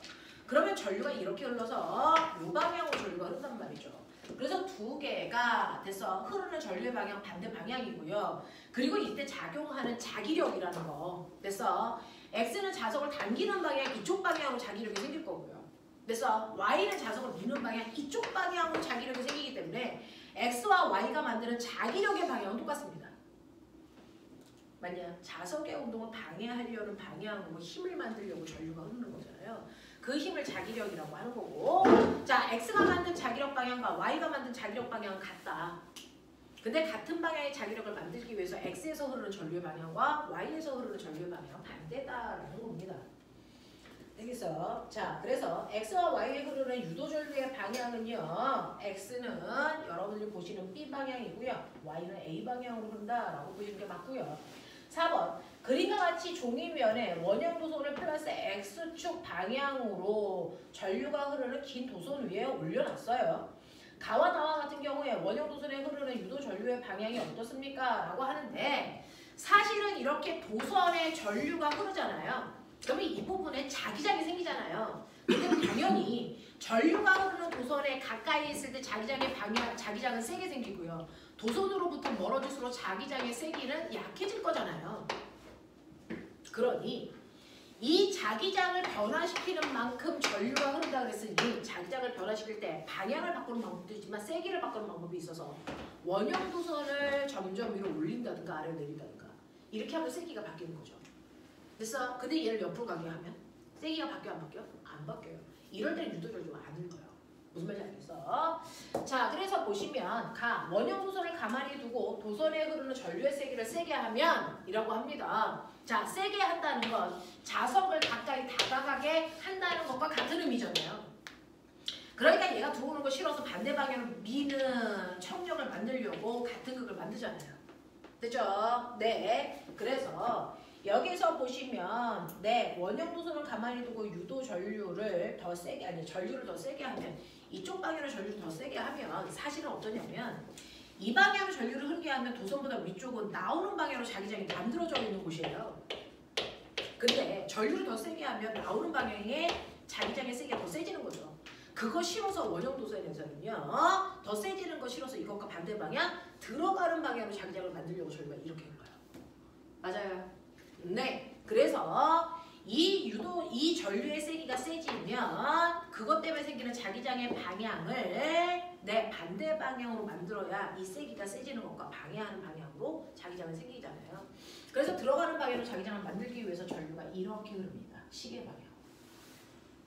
그러면 전류가 이렇게 흘러서 이 방향으로 전류가 흐른단 말이죠. 그래서 두 개가 돼서 흐르는 전류의 방향 반대 방향이고요. 그리고 이때 작용하는 자기력이라는 거. 그래서 X는 자석을 당기는 방향 이쪽 방향으로 자기력이 생길 거고요. 그래서 Y는 자석을 미는 방향 이쪽 방향으로 자기력이 생기기 때문에 X와 Y가 만드는 자기력의 방향은 똑같습니다. 만약 자석의 운동을 방해하려는 방향으로 힘을 만들려고 전류가 흐르는 거잖아요. 그 힘을 자기력이라고 하는 거고 자, X가 만든 자기력 방향과 Y가 만든 자기력 방향은 같다. 근데 같은 방향의 자기력을 만들기 위해서 X에서 흐르는 전류의 방향과 Y에서 흐르는 전류의 방향은 반대다라는 겁니다. 알겠어? 자, 그래서 X와 Y에 흐르는 유도전류의 방향은요. X는 여러분들이 보시는 B 방향이고요. Y는 A 방향으로 흐른다라고 보시는 게 맞고요. 4번 그림과 같이 종이면에 원형 도선을 플러스 X축 방향으로 전류가 흐르는 긴 도선 위에 올려놨어요. 가와 나와 같은 경우에 원형 도선에 흐르는 유도 전류의 방향이 어떻습니까? 라고 하는데 사실은 이렇게 도선에 전류가 흐르잖아요. 그러면 이 부분에 자기장이 생기잖아요. 근데 당연히 전류가 흐르는 도선에 가까이 있을 때 자기장의 방향, 자기장은 세게 생기고요. 도선으로부터 멀어질수록 자기장의 세기는 약해질 거잖아요. 그러니 이 자기장을 변화시키는 만큼 전류가 흐른다 그랬으니 자기장을 변화시킬 때 방향을 바꾸는 방법도 있지만 세기를 바꾸는 방법이 있어서 원형 도선을 점점 위로 올린다든가 아래로 내린다든가 이렇게 하면 세기가 바뀌는 거죠. 그래서 근데 얘를 옆으로 가게 하면 세기가 바뀌어 안 바뀌어? 안 바뀌어요. 이럴 때는 유도전류가 안 흘러요. 무슨 말인지 알겠어? 자, 그래서 보시면 원형 도선을 가만히 두고 도선에 흐르는 전류의 세기를 세게 하면 이라고 합니다. 자, 세게 한다는 건 자석을 가까이 다가가게 한다는 것과 같은 의미잖아요. 그러니까 얘가 들어오는 거 싫어서 반대 방향으로 미는 청력을 만들려고 같은 극을 만들잖아요. 됐죠? 네. 그래서 여기서 보시면 네, 원형 도선을 가만히 두고 유도 전류를 더 세게 아니 전류를 더 세게 하면 이쪽 방향으로 전류를 더 세게 하면 사실은 어떠냐면 이 방향으로 전류를 흐르게 하면 도선보다 위쪽은 나오는 방향으로 자기장이 만들어져 있는 곳이에요. 근데 전류를 더 세게 하면 나오는 방향에 자기장의 세기가 더 세지는 거죠. 그거 싫어서 원형 도선에서는요. 더 세지는 거 싫어서 이것과 반대 방향 들어가는 방향으로 자기장을 만들려고 저희가 이렇게 한 거예요. 맞아요. 네, 그래서 이 전류의 세기가 세지면 그것 때문에 생기는 자기장의 방향을 네, 반대 방향으로 만들어야 이 세기가 세지는 것과 방해하는 방향으로 자기장이 생기잖아요. 그래서 들어가는 방향으로 자기장을 만들기 위해서 전류가 이렇게 흐릅니다. 시계 방향.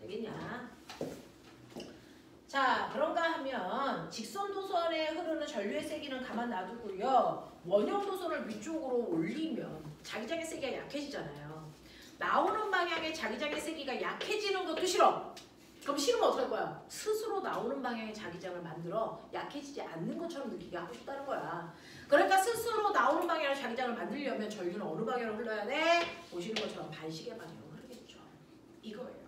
되겠냐? 자, 그런가 하면 직선 도선에 흐르는 전류의 세기는 가만 놔두고요. 원형 도선을 위쪽으로 올리면 자기장의 세기가 약해지잖아요. 나오는 방향의 자기장의 세기가 약해지는 것도 싫어. 그럼 싫으면 어떡할 거야? 스스로 나오는 방향의 자기장을 만들어 약해지지 않는 것처럼 느끼게 하고 싶다는 거야. 그러니까 스스로 나오는 방향의 자기장을 만들려면 전류는 어느 방향으로 흘러야 돼? 보시는 것처럼 반시계 방향으로 흐르겠죠. 이거예요.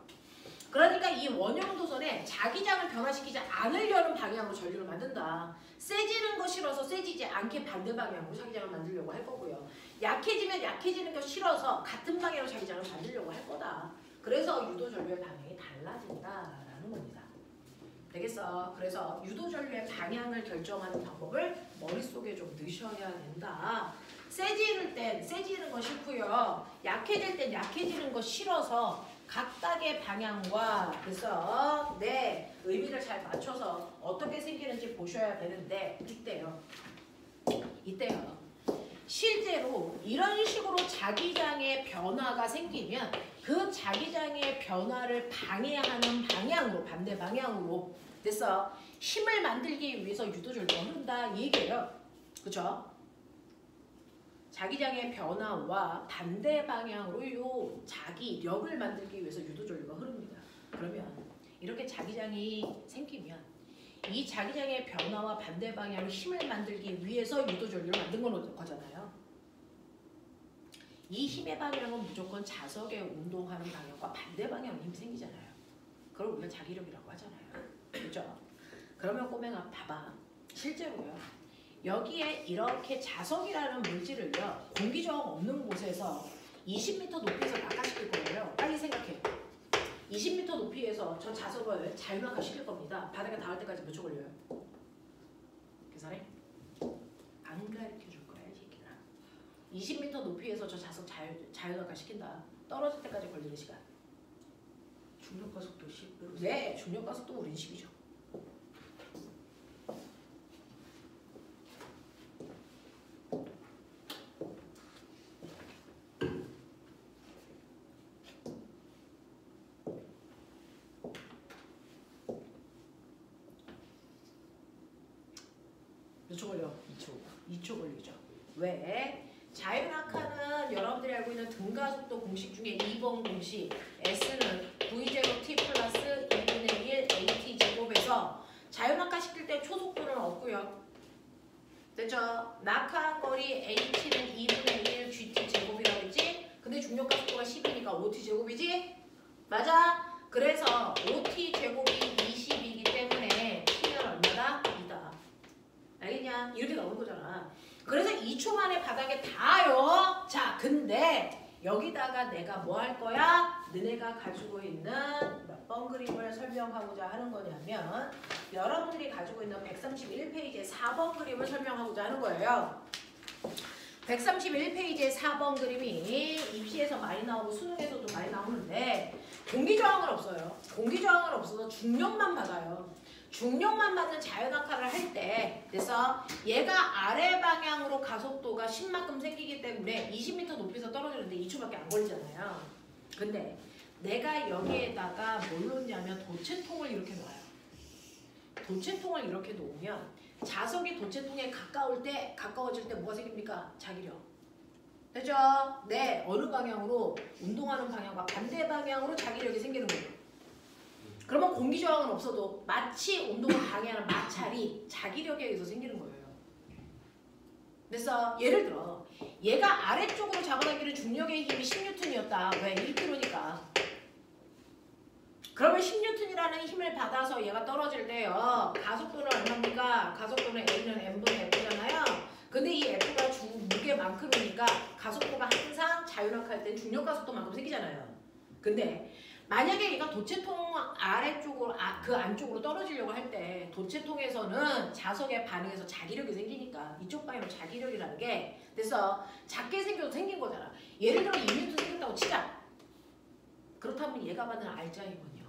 그러니까 이 원형 도선에 자기장을 변화시키지 않으려는 방향으로 전류를 만든다. 세지는 거 싫어서 세지지 않게 반대 방향으로 자기장을 만들려고 할 거고요. 약해지면 약해지는 거 싫어서 같은 방향으로 자기장을 만들려고 할 거다. 그래서 유도 전류의 방향이 달라진다라는 겁니다. 되겠어. 그래서 유도전류의 방향을 결정하는 방법을 머릿속에 좀 넣으셔야 된다. 세지는 거 싫고요. 약해질 땐 약해지는 거 싫어서 각각의 방향과 그래서 내 의미를 잘 맞춰서 어떻게 생기는지 보셔야 되는데 이때요. 실제로 이런 식으로 자기장의 변화가 생기면 그 자기장의 변화를 방해하는 방향으로 반대 방향으로 됐어. 힘을 만들기 위해서 유도전류가 흐른다 이 얘기예요. 그쵸? 자기장의 변화와 반대 방향으로 요 자기력을 만들기 위해서 유도전류가 흐릅니다. 그러면 이렇게 자기장이 생기면 이 자기장의 변화와 반대 방향으로 힘을 만들기 위해서 유도전류를 만든 거잖아요. 이 힘의 방향은 무조건 자석의 운동하는 방향과 반대 방향으로 힘이 생기잖아요. 그걸 우리가 자기력이라고 하잖아요. 그죠? 그러면 꼬맹아 봐봐. 실제로요. 여기에 이렇게 자석이라는 물질을요. 공기저항 없는 곳에서 20m 높이에서 낙하시킬 거예요. 빨리 생각해. 20m 높이에서 저 자석을 자유낙하시킬 겁니다. 바닥에 닿을 때까지 몇 초 걸려요? 계산해? 안 가르쳐줄 거야 이 새끼들아. 20m 높이에서 저 자석 자유낙하시킨다. 떨어질 때까지 걸리는 시간. 중력가속도 10배로. 네, 중력가속도 우린 10이죠. 몇 초 걸려? 2초 걸리죠. 왜? 자유낙하는 여러분들이 알고 있는 등가속도 공식 중에 2번 공식 S는 V0T 플러스 2분의 1 AT 제곱에서 자유낙하 시킬 때 초속도는 없고요. 됐죠? 낙하한 거리 H는 2분의 1 GT 제곱이라고 했지? 근데 중력가속도가 10이니까 OT 제곱이지? 맞아? 그래서 OT 제곱이 20이기 때문에 T는 얼마다? 2다. 알겠냐? 이렇게 나오는 거잖아. 그래서 2초 만에 바닥에 닿아요. 자, 근데 여기다가 내가 뭐 할 거야? 너네가 가지고 있는 몇 번 그림을 설명하고자 하는 거냐면 여러분들이 가지고 있는 131페이지의 4번 그림을 설명하고자 하는 거예요. 131페이지의 4번 그림이 입시에서 많이 나오고 수능에서도 많이 나오는데 공기저항은 없어요. 공기저항은 없어서 중력만 받아요. 중력만 받는 자유낙하를 할 때 그래서 얘가 아래 방향으로 가속도가 10만큼 생기기 때문에 20m 높이에서 떨어지는데 2초밖에 안 걸리잖아요. 근데 내가 여기에다가 뭘 놓냐면 도체통을 이렇게 놔요. 도체통을 이렇게 놓으면 자석이 도체통에 가까워질 때 뭐가 생깁니까? 자기력. 됐죠? 네, 어느 방향으로 운동하는 방향과 반대 방향으로 자기력이 생기는 거예요. 그러면 공기저항은 없어도 마치 운동을 방해하는 마찰이 자기력에 의해서 생기는 거예요. 그래서 예를 들어 얘가 아래쪽으로 잡아당기는 중력의 힘이 10N이었다. 왜? 1kg니까. 그러면 10N이라는 힘을 받아서 얘가 떨어질 때요. 가속도는 얼마입니까? 가속도는 A는 M분의 F잖아요. 근데 이 F가 주 무게만큼이니까 가속도가 항상 자유낙하할 때 중력가속도만큼 생기잖아요. 근데 만약에 얘가 도체통 아래쪽으로 그 안쪽으로 떨어지려고 할 때 도체통에서는 자석에 반응해서 자기력이 생기니까 이쪽 방향으로 자기력이라는 게 그래서 작게 생겨도 생긴 거잖아. 예를 들어 2m 생겼다고 치자. 그렇다면 얘가 받는 알짜 힘은요.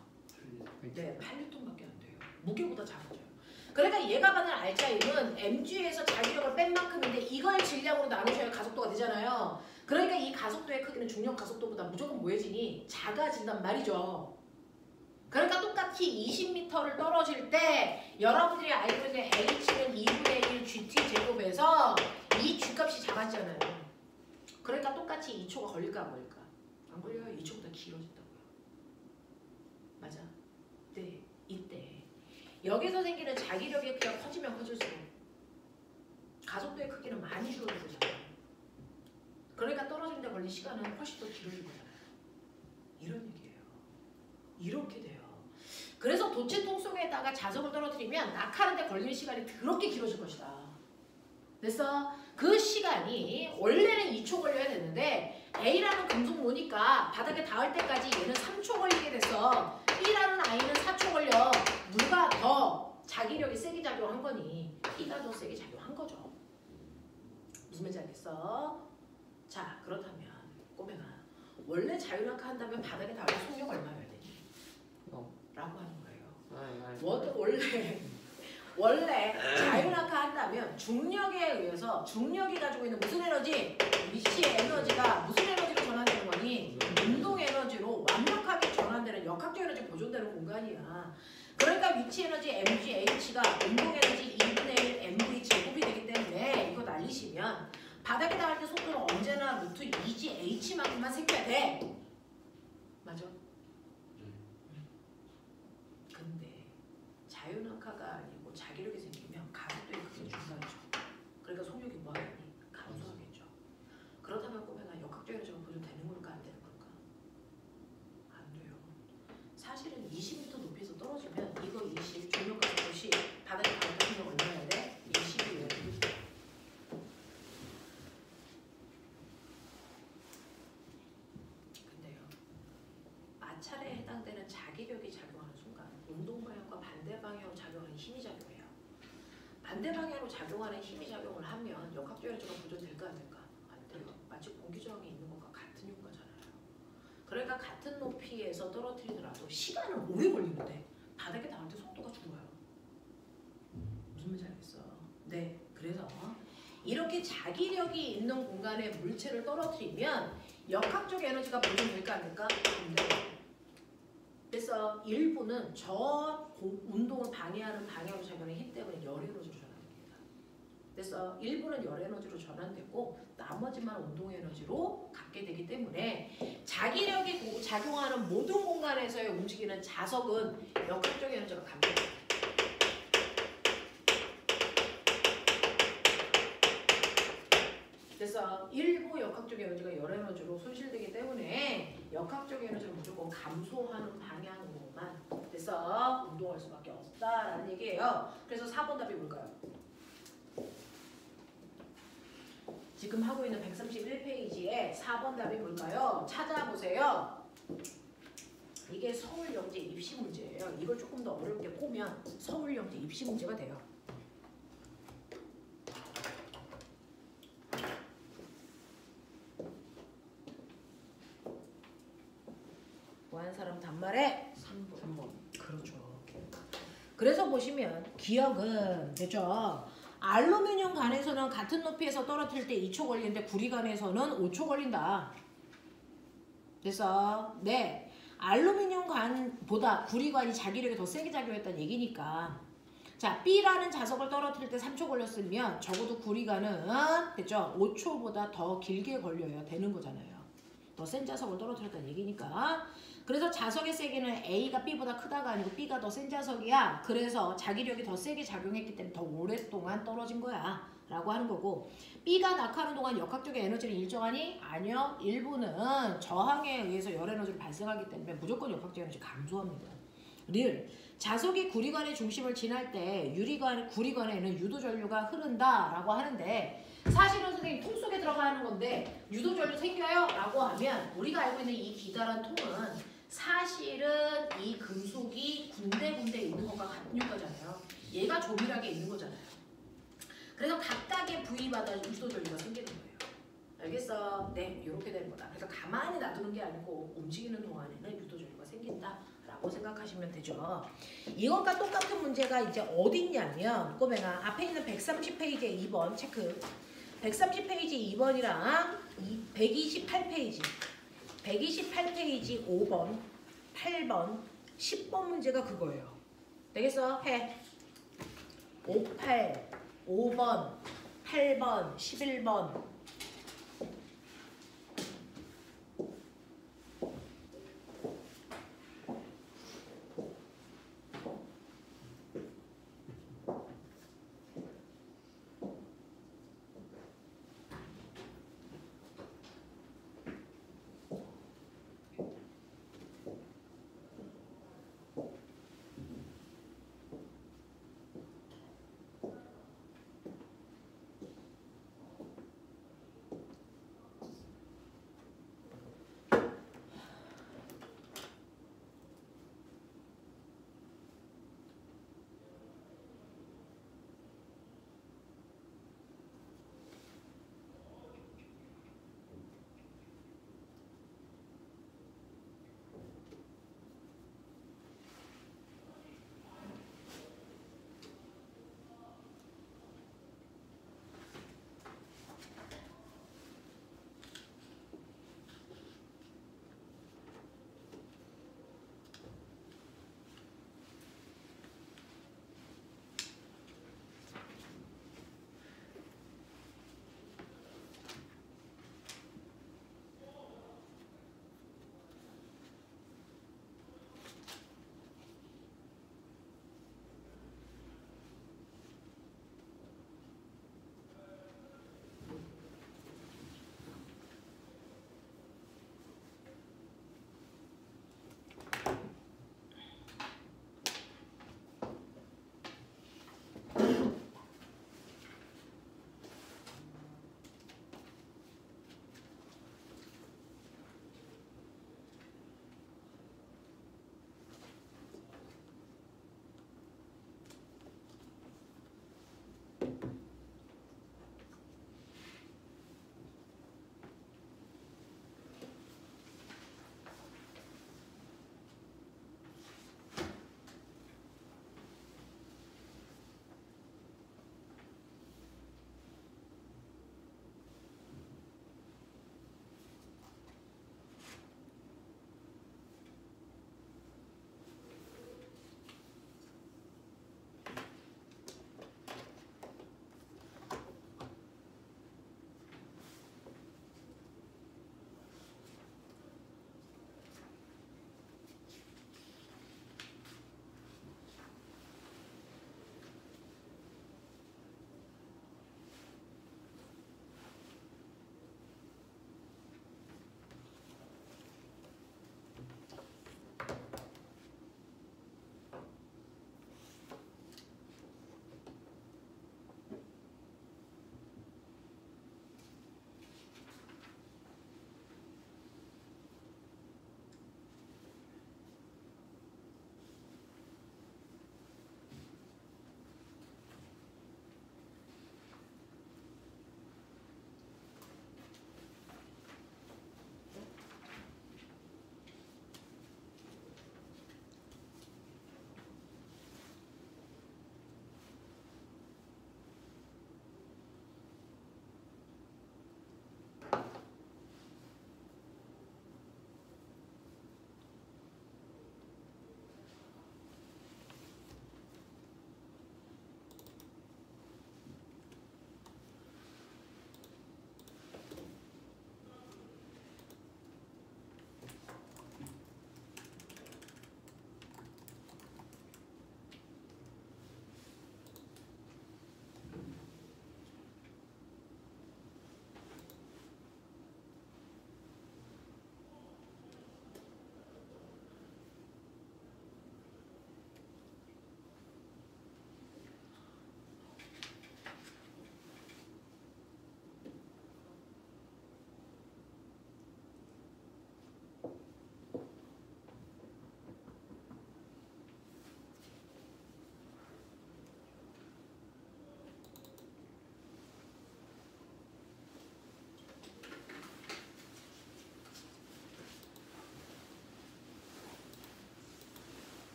네, 8N밖에 안 돼요. 무게보다 작아져요. 그러니까 얘가 받는 알짜 힘은 mg에서 자기력을 뺀 만큼인데 이걸 질량으로 나누셔야 가속도가 되잖아요. 그러니까 이 가속도의 크기는 중력 가속도보다 무조건 뭐해지니? 작아진단 말이죠. 그러니까 똑같이 20m를 떨어질 때 여러분들이 알고 있는 h는 2분의 1 gt 제곱에서 이 g값이 작아지잖아요. 그러니까 똑같이 2초가 걸릴까 안 걸릴까? 안 걸려요. 2초보다 길어진다고요. 맞아. 네, 이때 여기서 생기는 자기력의 크기가 커지면 커질수록 가속도의 크기는 많이 줄어들 거잖아요. 그러니까 떨어지는 데 걸린 시간은 훨씬 더 길어질 거잖아요. 이런 얘기예요. 이렇게 돼요. 그래서 도체통 속에다가 자석을 떨어뜨리면 낙하하는 데 걸리는 시간이 더럽게 길어질 것이다. 그래서 그 시간이 원래는 2초 걸려야 되는데 A라는 금속 모니까 바닥에 닿을 때까지 얘는 3초 걸리게 돼서 B라는 아이는 4초 걸려. 누가 더 자기력이 세게 작용한 거니 B가 더 세게 작용한 거죠. 무슨 말인지 알겠어? 자, 그렇다면 꼬맹아, 원래 자유낙하 한다면 바닥에 닿을 때 속력 얼마여야 되니? 라고 하는 거예요. 원래 자유낙하 한다면 중력에 의해서 중력이 가지고 있는 무슨 에너지? 위치의 에너지가 무슨 에너지로 전환되는 거니? 운동 에너지로 완벽하게 전환되는 역학적 에너지 보존되는 공간이야. 그러니까 위치 에너지 mgh가 운동 에너지 2분의 1 mv 제곱이 되기 때문에 이거 날리시면 바닥에 닿을 때 속도는 언제나 루트 2gh만큼만 생겨야 돼. 맞아? 근데 자유낙하가 아니고 자기력이 생기면 가속도의 크기가 중단이죠. 그러니까 속력이 뭐하겠니? 감소하겠죠. 그렇다면 꼬매가 역학적 에너지가 보존되는 걸까 안 되는 걸까? 안 돼요. 사실은 20m 높이에서 떨어지면 이거 20, 중력 가속도 10, 바닥에 닿을 때 속력 얼마여야 돼? 20이에요. 근데요. 마찰에 해당되는 자기력이 작용하는 순간 운동 방향과 반대 방향으로 작용하는 힘이 작용해요. 반대 방향으로 작용하는 힘이 작용을 하면 역학적 에너지가 보존될까 안 될까? 안 돼요. 마치 공기 저항이 있는 것과 같은 효과잖아요. 그러니까 같은 높이에서 떨어뜨리더라도 시간은 오래 걸리는데 바닥에 닿을 때 속도가 줄어요. 무슨 말인지 알겠어? 네. 그래서 이렇게 자기력이 있는 공간에 물체를 떨어뜨리면 역학적 에너지가 보존될까 안 될까? 안 돼요. 그래서 일부는 저 운동을 방해하는 방향으로 작용하는 힘 때문에 열 에너지로 전환됩니다. 그래서 일부는 열 에너지로 전환되고 나머지만 운동 에너지로 갖게 되기 때문에 자기력이 작용하는 모든 공간에서의 움직이는 자석은 역학적 에너지가 감소됩니다. 그래서 일부 역학적 에너지가 열 에너지로 손실되기 때문에 역학적 에너지를 무조건 감소하는 방향으로만 그래서 운동할 수밖에 없다라는 얘기예요. 그래서 4번 답이 뭘까요? 지금 하고 있는 131페이지에 4번 답이 뭘까요? 찾아보세요. 이게 서울영재 입시 문제예요. 이걸 조금 더 어렵게 보면 서울영재 입시 문제가 돼요. 뭐하는 사람 단말에? 3번. 그렇죠. 그래서 보시면 기억은 됐죠? 알루미늄 관에서는 같은 높이에서 떨어뜨릴 때 2초 걸리는데 구리관에서는 5초 걸린다. 그래서 네, 알루미늄 관보다 구리관이 자기력이 더 세게 작용했다는 얘기니까 자, B라는 자석을 떨어뜨릴 때 3초 걸렸으면 적어도 구리관은 됐죠? 5초보다 더 길게 걸려야 되는 거잖아요. 더 센 자석을 떨어뜨렸다는 얘기니까. 그래서 자석의 세기는 A가 B보다 크다가 아니고 B가 더 센 자석이야. 그래서 자기력이 더 세게 작용했기 때문에 더 오랫동안 떨어진 거야 라고 하는 거고, B가 낙하하는 동안 역학적 에너지는 일정하니? 아니요. 일부는 저항에 의해서 열 에너지를 발생하기 때문에 무조건 역학적 에너지 감소합니다. 릴 자석이 구리관의 중심을 지날 때 구리관에는 유도전류가 흐른다라고 하는데 사실은 선생님 통 속에 들어가는 건데 유도전류 생겨요? 라고 하면 우리가 알고 있는 이 기다란 통은 사실은 이 금속이 군데군데 있는 것과 같은 효과잖아요. 얘가 조밀하게 있는 거잖아요. 그래서 각각의 부위마다 유도전류가 생기는 거예요. 알겠어? 네, 이렇게 되는 거다. 그래서 가만히 놔두는 게 아니고 움직이는 동안에는 유도전류가 생긴다 라고 생각하시면 되죠. 이것과 똑같은 문제가 이제 어디 있냐면 꼬맹아 앞에 있는 130페이지의 2번 체크. 130페이지 2번이랑 128페이지 5번, 8번, 10번 문제가 그거예요. 되겠어? 해. 58, 5번, 8번, 11번.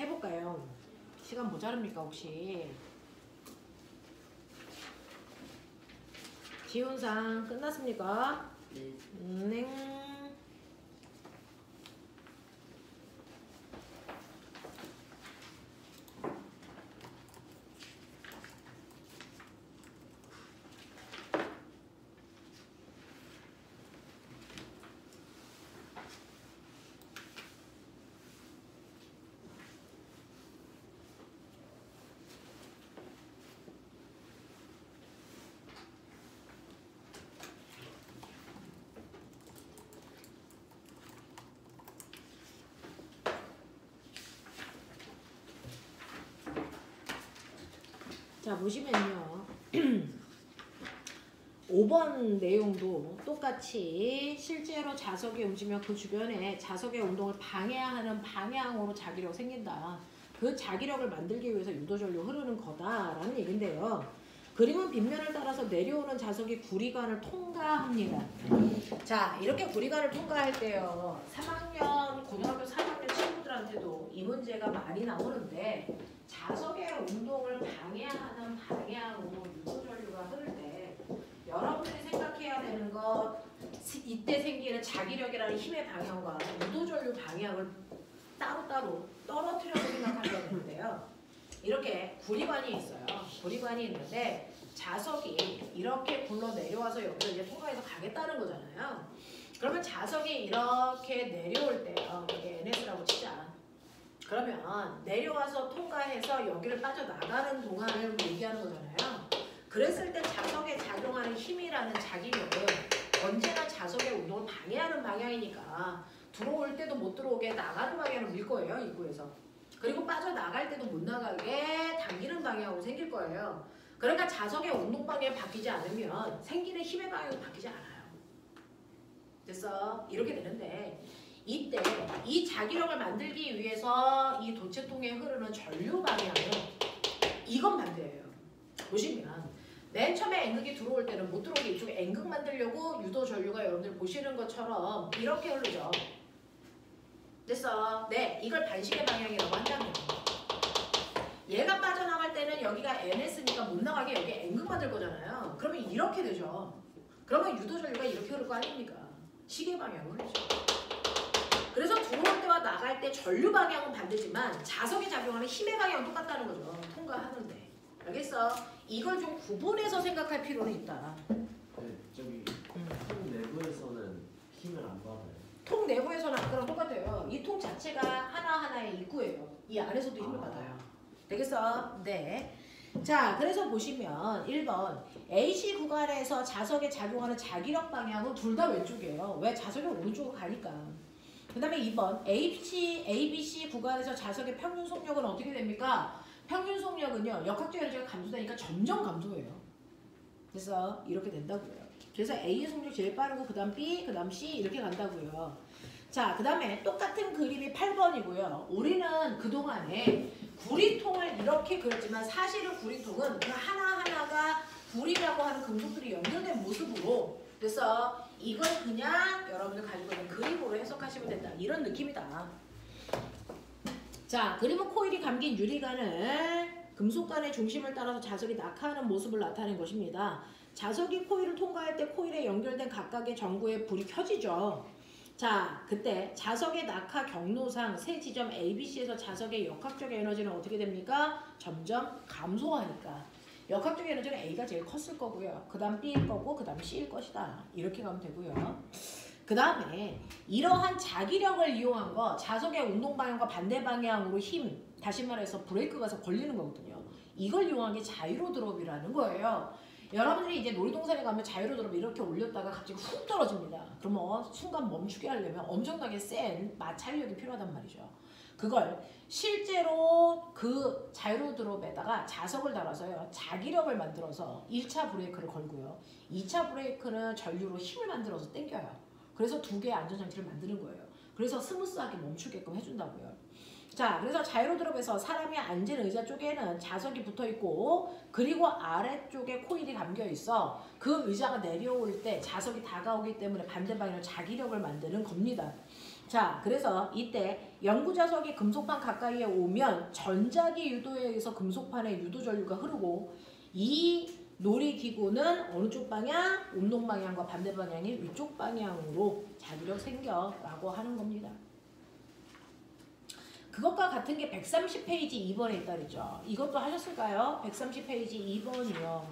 해볼까요? 시간 모자릅니까 혹시? 지훈상 끝났습니까? 네. 네. 자 보시면요 5번 내용도 똑같이 실제로 자석이 움직이면 그 주변에 자석의 운동을 방해하는 방향으로 자기력 생긴다. 그 자기력을 만들기 위해서 유도전류 흐르는 거다라는 얘긴데요. 그림은 빗면을 따라서 내려오는 자석이 구리관을 통과합니다. 자 이렇게 구리관을 통과할 때요 3학년 고등학교 3학년 친구들한테도 이 문제가 많이 나오는데 자석의 운동을 방해하는 방향으로 유도전류가 흐를 때 여러분들이 생각해야 되는 것 이때 생기는 자기력이라는 힘의 방향과 유도전류 방향을 따로따로 떨어뜨려서 생각하셔야 되는데요. 이렇게 구리관이 있어요. 구리관이 있는데 자석이 이렇게 굴러 내려와서 여기를 이제 통과해서 가겠다는 거잖아요. 그러면 자석이 이렇게 내려올 때요. 여기 NS라고 치자. 그러면 내려와서 통과해서 여기를 빠져나가는 동안을 얘기하는 거잖아요. 그랬을 때 자석에 작용하는 힘이라는 자기력은 언제나 자석의 운동을 방해하는 방향이니까 들어올 때도 못 들어오게 나가는 방향으로 밀 거예요. 입구에서. 그리고 빠져나갈 때도 못 나가게 당기는 방향으로 생길 거예요. 그러니까 자석의 운동 방향이 바뀌지 않으면 생기는 힘의 방향도 바뀌지 않아요. 됐어? 이렇게 되는데 이때 이 자기력을 만들기 위해서 이 도체통에 흐르는 전류 방향은 이건 반대예요. 보시면 맨 처음에 N극이 들어올 때는 못 들어오게 이쪽에 N극 만들려고 유도 전류가 여러분들 보시는 것처럼 이렇게 흐르죠. 됐어? 네, 이걸 반시계 방향이라고 한다면 얘가 빠져나갈 때는 여기가 NS니까 못 나가게 여기 N극 만들 거잖아요. 그러면 이렇게 되죠. 그러면 유도 전류가 이렇게 흐를 거 아닙니까? 시계 방향으로 흐르죠. 그래서 들어올 때와 나갈 때 전류 방향은 반대지만 자석이 작용하는 힘의 방향은 똑같다는 거죠. 통과하는데. 알겠어? 이걸 좀 구분해서 생각할 필요는 있다. 네, 저기 통 내부에서는 힘을 안 받아요. 통 내부에서는 아까랑 똑같아요. 이 통 자체가 하나하나의 입구예요. 이 안에서도 힘을 받아요. 되겠어? 네. 자, 그래서 보시면 1번 AC 구간에서 자석에 작용하는 자기력 방향은 둘 다 왼쪽이에요. 왜? 자석이 오른쪽으로 가니까. 그 다음에 2번 ABC 구간에서 자석의 평균 속력은 어떻게 됩니까? 평균 속력은요. 역학적 에너지가 감소되니까 점점 감소해요. 그래서 이렇게 된다고요. 그래서 A의 속력이 제일 빠르고 그 다음 B, 그 다음 C 이렇게 간다고요. 자, 그 다음에 똑같은 그림이 8번이고요. 우리는 그동안에 구리통을 이렇게 그렸지만 사실은 구리통은 그 하나하나가 구리라고 하는 금속들이 연결된 모습으로 그래서 이걸 그냥 여러분들 가지고 있는 그림으로 해석하시면 된다. 이런 느낌이다. 자, 그림은 코일이 감긴 유리관을 금속관의 중심을 따라서 자석이 낙하하는 모습을 나타낸 것입니다. 자석이 코일을 통과할 때 코일에 연결된 각각의 전구에 불이 켜지죠. 자, 그때 자석의 낙하 경로상 세 지점 ABC에서 자석의 역학적 에너지는 어떻게 됩니까? 점점 감소하니까. 역학적 에너지는 A가 제일 컸을 거고요. 그 다음 B일 거고 그 다음 C일 것이다. 이렇게 가면 되고요. 그 다음에 이러한 자기력을 이용한 거 자석의 운동 방향과 반대 방향으로 힘, 다시 말해서 브레이크가 가서 걸리는 거거든요. 이걸 이용한 게 자이로 드롭이라는 거예요. 여러분들이 이제 놀이동산에 가면 자이로 드롭 이렇게 올렸다가 갑자기 훅 떨어집니다. 그러면 순간 멈추게 하려면 엄청나게 센 마찰력이 필요하단 말이죠. 그걸 실제로 그 자이로 드롭에다가 자석을 달아서요. 자기력을 만들어서 1차 브레이크를 걸고요. 2차 브레이크는 전류로 힘을 만들어서 당겨요. 그래서 두 개의 안전장치를 만드는 거예요. 그래서 스무스하게 멈추게끔 해준다고요. 자, 그래서 자유로 드롭에서 사람이 앉은 의자 쪽에는 자석이 붙어 있고 그리고 아래쪽에 코일이 감겨 있어. 그 의자가 내려올 때 자석이 다가오기 때문에 반대 방향으로 자기력을 만드는 겁니다. 자, 그래서 이때 영구자석이 금속판 가까이에 오면 전자기 유도에 의해서 금속판에 유도 전류가 흐르고 이 놀이기구는 어느 쪽 방향? 운동 방향과 반대 방향이 위쪽 방향으로 자기력 생겨라고 하는 겁니다. 그것과 같은 게 130페이지 2번에 있다 그랬죠. 이것도 하셨을까요? 130페이지 2번이요.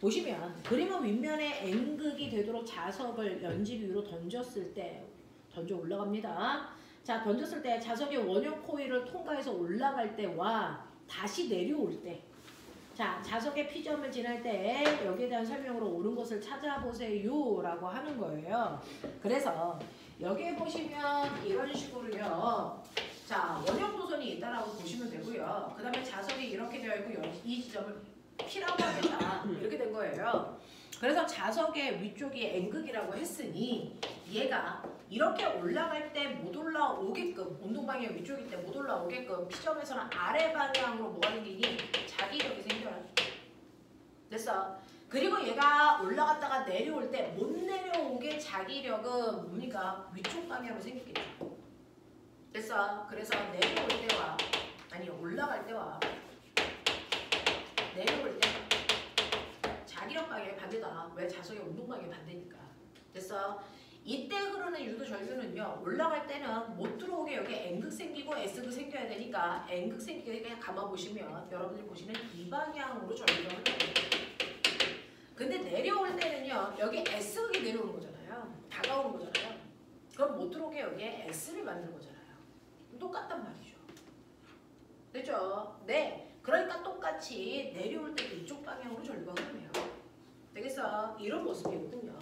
보시면 그림은 윗면에 N극이 되도록 자석을 연집 위로 던졌을 때 던져 올라갑니다. 자, 던졌을 때 자석이 원형 코일을 통과해서 올라갈 때와 다시 내려올 때 자, 자석의 P점을 지날 때 여기에 대한 설명으로 옳은 것을 찾아보세요 라고 하는 거예요. 그래서 여기에 보시면 이런 식으로요. 자, 원형 도선이 있다라고 보시면 되고요. 그 다음에 자석이 이렇게 되어 있고 이 지점을 P라고 하겠다. 이렇게 된 거예요. 그래서 자석의 위쪽이 N극이라고 했으니 얘가 이렇게 올라갈 때 못 올라오게끔 운동방향 위쪽일 때 못 올라오게끔 P점에서는 아래 방향으로 뭐가 생기니? 자기력이 생겨요. 됐어? 그리고 얘가 올라갔다가 내려올 때 못 내려오게 자기력은 뭡니까? 위쪽 방향으로 생기겠죠. 됐어? 그래서 내려올 때와 아니 올라갈 때와 내려올 때 자기력 방향이 반대다. 왜? 자석의 운동 방향이 반대니까. 됐어? 이때 흐르는 유도 전류는요. 올라갈 때는 못 들어오게 여기 N극 생기고 S극 생겨야 되니까 N극 생기게 그냥 감아보시면 여러분들이 보시는 이 방향으로 전류가 흘러요. 근데 내려올 때는요. 여기 S극이 내려오는 거잖아요. 다가오는 거잖아요. 그럼 못 들어오게 여기에 S를 만드는 거잖아요. 똑같단 말이죠. 됐죠? 네. 그러니까 똑같이 내려올 때도 이쪽 방향으로 전류가 흐르네요. 되겠어? 이런 모습이거든요.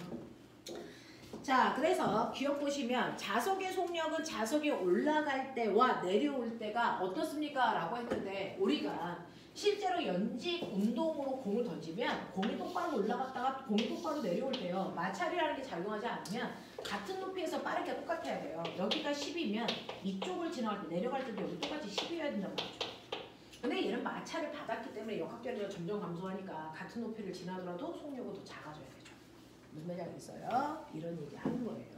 자, 그래서 기억 보시면 자석의 속력은 자석이 올라갈 때와 내려올 때가 어떻습니까? 라고 했는데 우리가 실제로 연직 운동으로 공을 던지면 공이 똑바로 올라갔다가 공이 똑바로 내려올 때요. 마찰이라는 게 작용하지 않으면 같은 높이에서 빠르게 똑같아야 돼요. 여기가 10이면 이쪽을 지나갈 때 내려갈 때도 여기 똑같이 10이어야 된단 말이죠. 근데 얘는 마찰을 받았기 때문에 역학전류가 점점 감소하니까 같은 높이를 지나더라도 속력은 더 작아져야 되죠. 무슨 말인지 알겠어요? 이런 얘기 하는 거예요.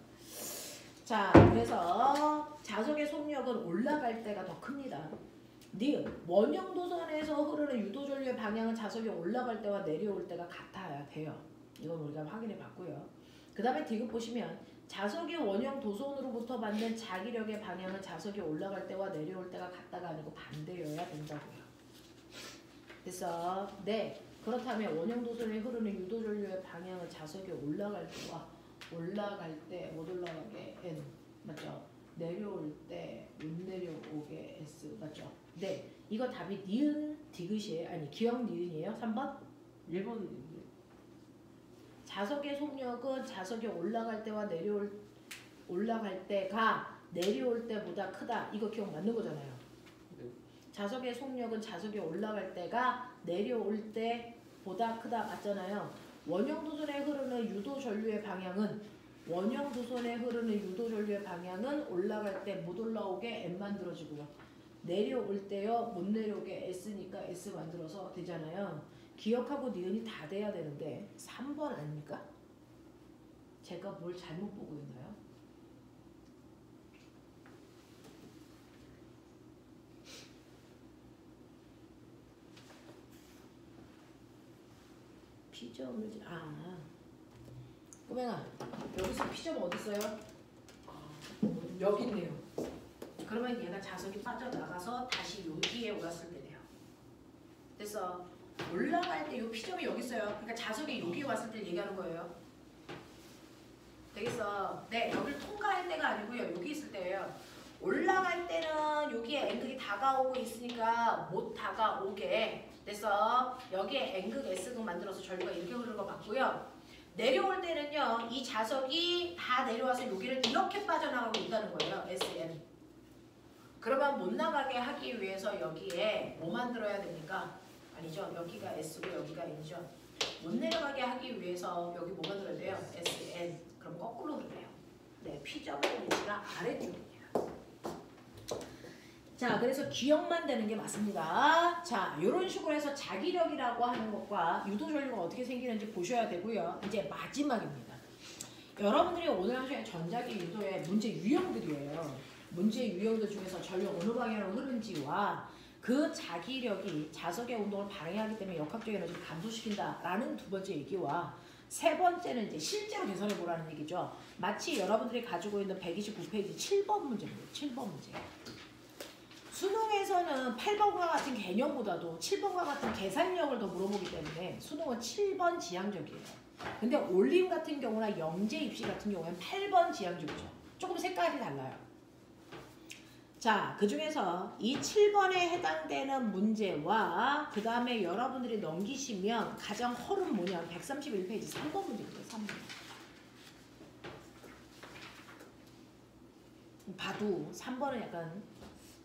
자, 그래서 자석의 속력은 올라갈 때가 더 큽니다. 니은 원형 도선에서 흐르는 유도 전류의 방향은 자석이 올라갈 때와 내려올 때가 같아야 돼요. 이건 우리가 확인해 봤고요. 그 다음에 디귿 보시면 자석이 원형 도선으로부터 받는 자기력의 방향은 자석이 올라갈 때와 내려올 때가 같다가 아니고 반대여야 된다고요. 됐어? 네. 그렇다면 원형 도선에 흐르는 유도 전류의 방향은 자석이 올라갈 때와 올라갈 때 못 올라가게 N 맞죠? 내려올 때 못 내려오게 S 맞죠? 네. 이거 답이 니은 디귿이에요. 아니 기억 니은이에요? 3번? 1번인데. 자석의 속력은 자석이 올라갈 때와 올라갈 때가 내려올 때보다 크다. 이거 기억 맞는 거잖아요. 네. 자석의 속력은 자석이 올라갈 때가 내려올 때보다 크다. 맞잖아요. 원형 도선에 흐르는 유도 전류의 방향은 올라갈 때 못 올라오게 M 만들어지고요. 내려올 때요 못 내려오게 S니까 S 만들어서 되잖아요. 기억하고 니은이 다 돼야 되는데 3번 아닙니까? 제가 뭘 잘못 보고 있나요? P점을 꼬맹아 여기서 P점 어디 있어요? 여기 있네요. 그러면 얘가 자석이 빠져나가서 다시 여기에 올랐을 때 돼요. 됐어. 올라갈 때 이 P점이 여기 있어요. 그러니까 자석이 여기에 왔을 때 얘기하는 거예요. 되겠어? 네, 여기를 통과할 때가 아니고요. 여기 있을 때예요. 올라갈 때는 여기에 N극이 다가오고 있으니까 못 다가오게 됐어? 여기에 N극, S극 만들어서 전류가 이렇게 흐르는 거 맞고요. 내려올 때는요. 이 자석이 다 내려와서 여기를 이렇게 빠져나가고 있다는 거예요. SN. 그러면 못 나가게 하기 위해서 여기에 뭐 만들어야 됩니까? 아니죠. 여기가 S고 여기가 N이죠. 못 내려가게 하기 위해서 여기 뭐 만들어야 돼요? SN. 그럼 거꾸로 그래요. 네, P점의 위치가 아래쪽이에요. 자, 그래서 기억만 되는 게 맞습니다. 자, 이런 식으로 해서 자기력이라고 하는 것과 유도전류가 어떻게 생기는지 보셔야 되고요. 이제 마지막입니다. 여러분들이 오늘 하셔야 전자기 유도의 문제 유형들이에요. 문제 유형들 중에서 전류 어느 방향으로 흐르는지와 그 자기력이 자석의 운동을 방해하기 때문에 역학적 에너지를 감소시킨다라는 두 번째 얘기와 세 번째는 이제 실제로 계산해 보라는 얘기죠. 마치 여러분들이 가지고 있는 129페이지 7번 문제입니다. 7번 문제. 수능에서는 8번과 같은 개념보다도 7번과 같은 계산력을 더 물어보기 때문에 수능은 7번 지향적이에요. 근데 올림 같은 경우나 영재 입시 같은 경우에는 8번 지향적이죠. 조금 색깔이 달라요. 자, 그 중에서 이 7번에 해당되는 문제와 그 다음에 여러분들이 넘기시면 가장 헐은 뭐냐면 131페이지 3번 문제입니다. 3번. 봐도 3번은 약간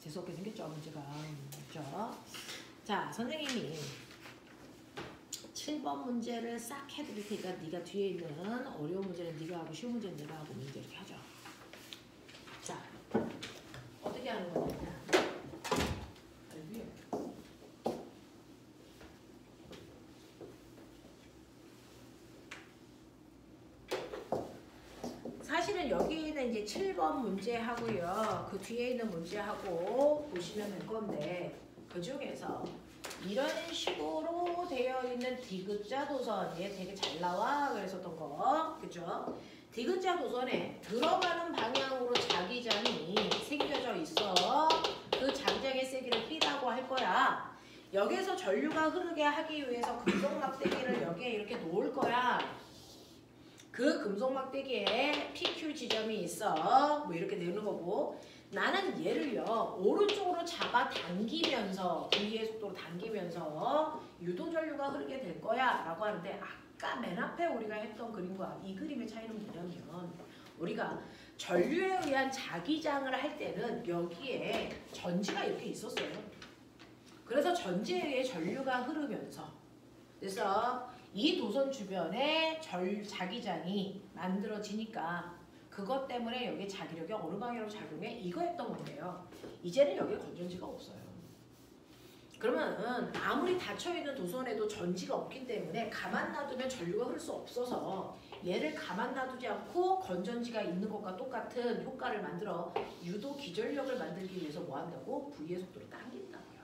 재수없게 생겼죠, 문제가. 그렇죠? 자, 선생님이 7번 문제를 싹 해드릴 테니까 네가 뒤에 있는 어려운 문제는 네가 하고 쉬운 문제는 내가 하고 문제 이렇게 하죠. 자, 어떻게 하는 거냐? 사실은 여기는 이제 7번 문제하고요. 그 뒤에 있는 문제하고 보시면 될 건데 그 중에서 이런 식으로 되어 있는 디귿자 도선 얘 되게 잘 나와 그랬었던 거 그죠? 디귿자 도선에 들어가는 방향으로 자기장이 생겨져 있어. 그 자기장의 세기를 P라고 할 거야. 여기에서 전류가 흐르게 하기 위해서 금속 막대기를 여기에 이렇게 놓을 거야. 그 금속 막대기에 PQ 지점이 있어. 뭐 이렇게 내는 거고. 나는 얘를요 오른쪽으로 잡아 당기면서 V의 속도로 당기면서 유도 전류가 흐르게 될 거야 라고 하는데 아까 맨 앞에 우리가 했던 그림과 이 그림의 차이는 뭐냐면 우리가 전류에 의한 자기장을 할 때는 여기에 전지가 이렇게 있었어요. 그래서 전지에 의해 전류가 흐르면서 그래서 이 도선 주변에 자기장이 만들어지니까 그것 때문에 여기 자기력이 어느 방향으로 작용해? 이거 했던 건데요. 이제는 여기 건전지가 없어요. 그러면 아무리 닫혀있는 도선에도 전지가 없기 때문에 가만 놔두면 전류가 흐를 수 없어서 얘를 가만 놔두지 않고 건전지가 있는 것과 똑같은 효과를 만들어 유도 기전력을 만들기 위해서 뭐 한다고? V의 속도를 당긴다고요.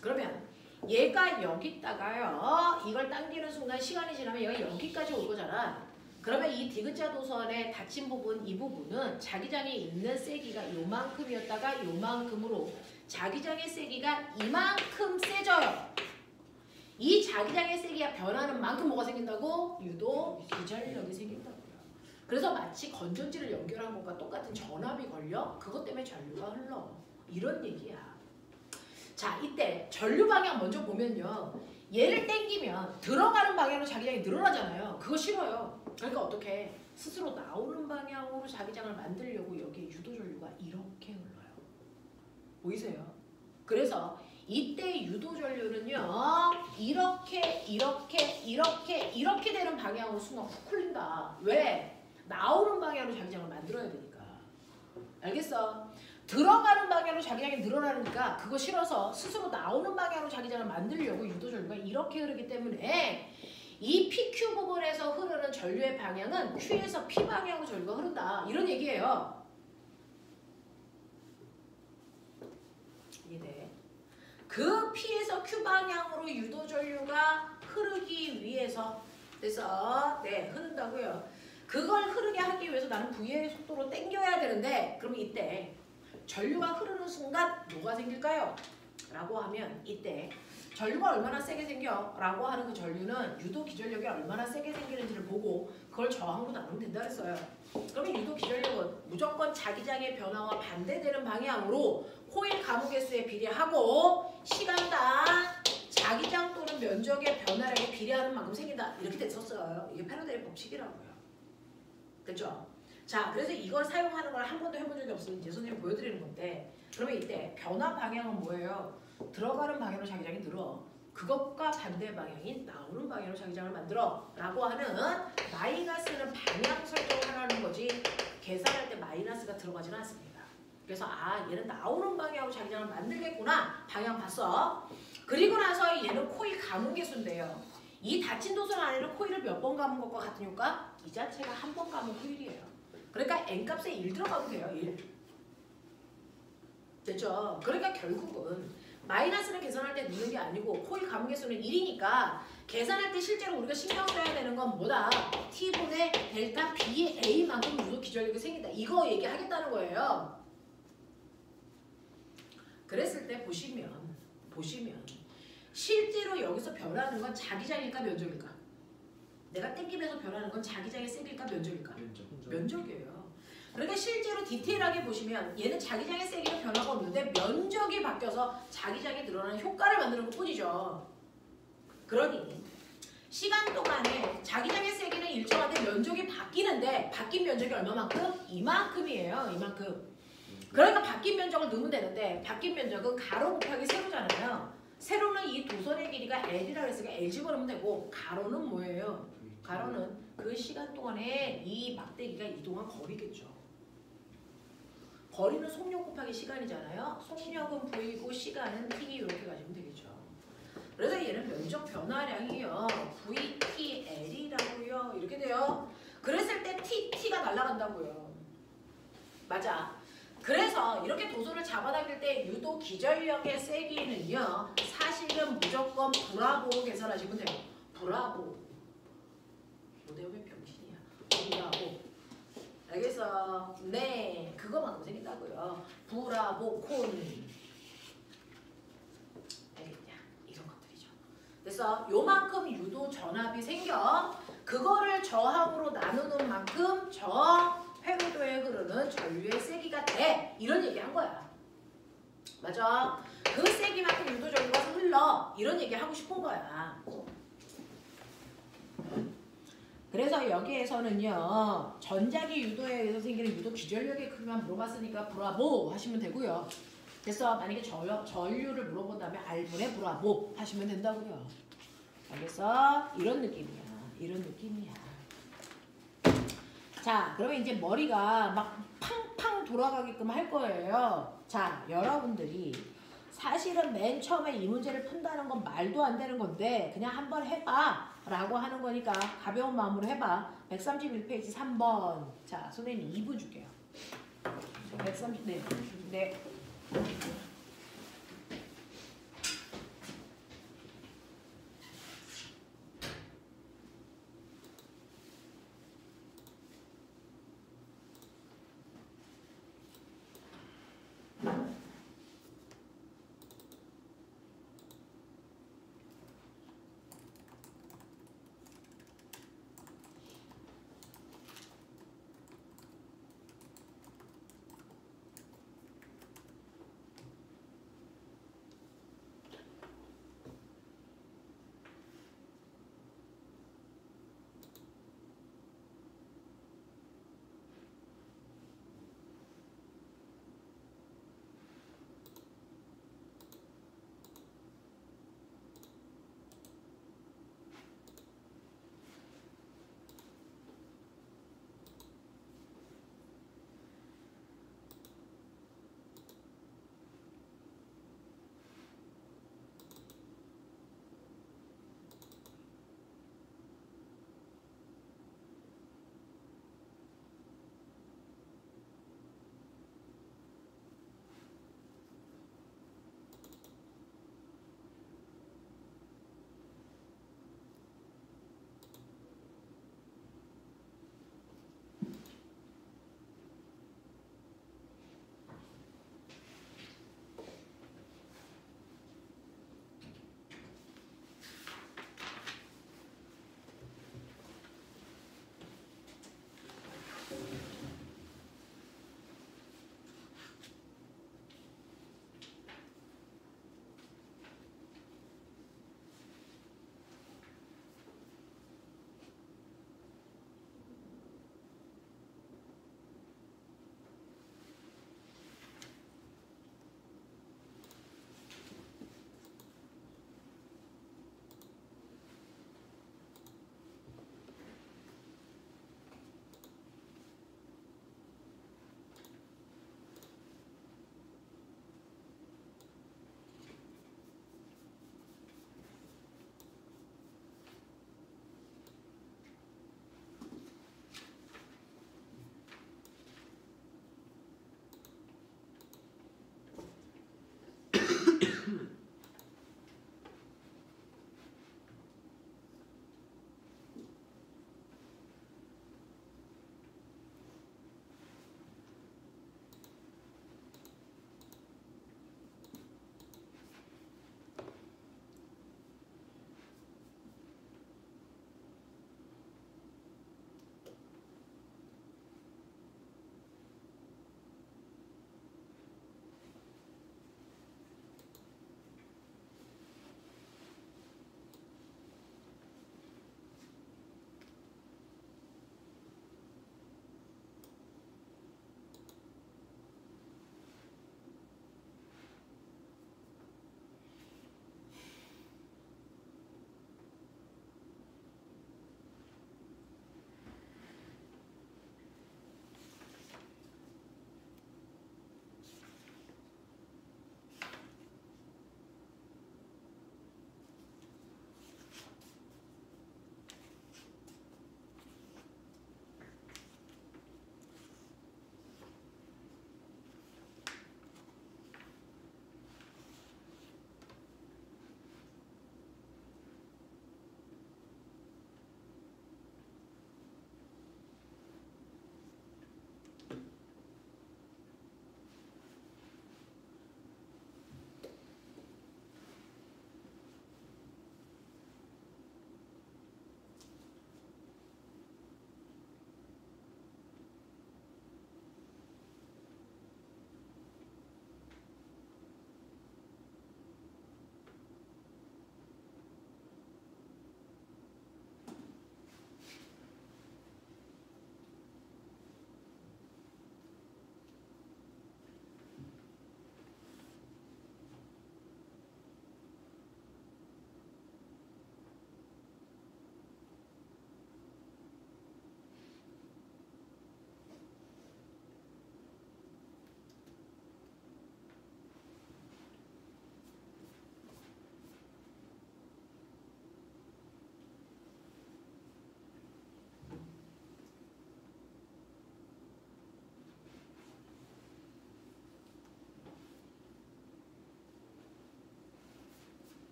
그러면 얘가 여기다가요 이걸 당기는 순간 시간이 지나면 얘가 여기까지 올 거잖아. 그러면 이 디귿자 도선의 닫힌 부분, 이 부분은 자기장에 있는 세기가 요만큼이었다가 요만큼으로 자기장의 세기가 이만큼 세져요. 이 자기장의 세기가 변하는 만큼 뭐가 생긴다고? 유도 기전력이 생긴다고요. 그래서 마치 건전지를 연결한 것과 똑같은 전압이 걸려 그것 때문에 전류가 흘러. 이런 얘기야. 자, 이때 전류 방향 먼저 보면요. 얘를 당기면 들어가는 방향으로 자기장이 늘어나잖아요. 그거 싫어요. 그러니까 어떻게 스스로 나오는 방향으로 자기장을 만들려고 여기에 유도 전류가 이렇게 흘러요. 보이세요? 그래서 이때 유도 전류는요. 이렇게 되는 방향으로 순간 훅 흘린다. 왜? 나오는 방향으로 자기장을 만들어야 되니까. 알겠어? 들어가는 방향으로 자기장이 늘어나니까 그거 싫어서 스스로 나오는 방향으로 자기장을 만들려고 유도 전류가 이렇게 흐르기 때문에 이 PQ 부분에서 흐르는 전류의 방향은 Q에서 P 방향으로 전류가 흐른다. 이런 얘기예요. 이해돼? 그 P에서 Q 방향으로 유도 전류가 흐르기 위해서 그래서 흐른다고요. 그걸 흐르게 하기 위해서 나는 V의 속도로 당겨야 되는데 그럼 이때 전류가 흐르는 순간 뭐가 생길까요? 라고 하면 이때 전류가 얼마나 세게 생겨? 라고 하는 그 전류는 유도 기전력이 얼마나 세게 생기는지를 보고 그걸 저항으로 나누면 된다 그랬어요. 그러면 유도 기전력은 무조건 자기장의 변화와 반대되는 방향으로 코일 가무 개수에 비례하고 시간당 자기장 또는 면적의 변화량에 비례하는 만큼 생긴다. 이렇게 됐었어요. 이게 패러데이 법칙이라고요. 그렇죠? 자, 그래서 이걸 사용하는 걸 한 번도 해본 적이 없으면 이제 선생님 보여드리는 건데 그러면 이때 변화 방향은 뭐예요? 들어가는 방향으로 자기장이 늘어. 그것과 반대 방향인 나오는 방향으로 자기장을 만들어 라고 하는 마이너스는 방향 설정을 하라는 거지 계산할 때 마이너스가 들어가지는 않습니다. 그래서 아 얘는 나오는 방향으로 자기장을 만들겠구나. 방향 봤어. 그리고 나서 얘는 코일 감은 개수인데요. 이 닫힌 도선 안에는 코일을 몇 번 감은 것과 같은 효과? 이 자체가 한 번 감은 코일이에요. 그러니까 n값에 1 들어가면 돼요. 1. 됐죠? 그러니까 결국은 마이너스를 계산할 때 넣는 게 아니고 코일 감은 개수는 1이니까 계산할 때 실제로 우리가 신경 써야 되는 건 뭐다? T분의 델타 BA만큼 유도 기절력이 생긴다. 이거 얘기하겠다는 거예요. 그랬을 때 보시면 실제로 여기서 변하는 건 자기장일까 면적일까? 내가 땡기면서 변하는 건 자기장의 세기일까 면적일까? 면적이에요. 그러니까 실제로 디테일하게 보시면 얘는 자기장의 세기는 변화가 없는데 면적이 바뀌어서 자기장이 늘어나는 효과를 만드는 것 뿐이죠. 그러니 시간 동안에 자기장의 세기는 일정한데 면적이 바뀌는데 바뀐 면적이 얼마만큼? 이만큼이에요. 이만큼. 그러니까 바뀐 면적을 넣으면 되는데 바뀐 면적은 가로 곱하기 세로잖아요. 세로는 이 도선의 길이가 L이라고 했으니까 L 집어넣으면 되고 가로는 뭐예요? 가로는 그 시간 동안에 이 막대기가 이동한 거리겠죠. 거리는 속력 곱하기 시간이잖아요. 속력은 V고 시간은 T 이렇게 가지면 되겠죠. 그래서 얘는 면적 변화량이요. VTL이라고요. 이렇게 돼요. 그랬을 때 TT가 날아간다고요. 맞아. 그래서 이렇게 도선을 잡아당길 때 유도 기절력의 세기는요. 사실은 무조건 브라보로 계산하시면 돼요. 브라보. 너네 왜 병신이야. 브라보. 알겠어? 네. 그거만큼 생긴다고요. 브라보 콘. 알겠냐? 이런 것들이죠. 그래서 요만큼 유도 전압이 생겨. 그거를 저항으로 나누는 만큼 저 회로도에 흐르는 전류의 세기가 돼. 이런 얘기 한 거야. 맞아. 그 세기만큼 유도 전류가 흘러. 이런 얘기 하고 싶은 거야. 그래서 여기에서는요. 전자기 유도에 의해서 생기는 유도 기절력의 크기만 물어봤으니까 브라보 하시면 되고요. 그래서 만약에 전류를 물어본 다음에 R분의 브라보 하시면 된다고요. 알겠어? 이런 느낌이야. 이런 느낌이야. 자, 그러면 이제 머리가 막 팡팡 돌아가게끔 할 거예요. 자, 여러분들이 사실은 맨 처음에 이 문제를 푼다는 건 말도 안 되는 건데 그냥 한번 해봐 라고 하는 거니까 가벼운 마음으로 해봐. 131페이지 3번. 자, 선생님이 2분 줄게요. 130, 네. 네.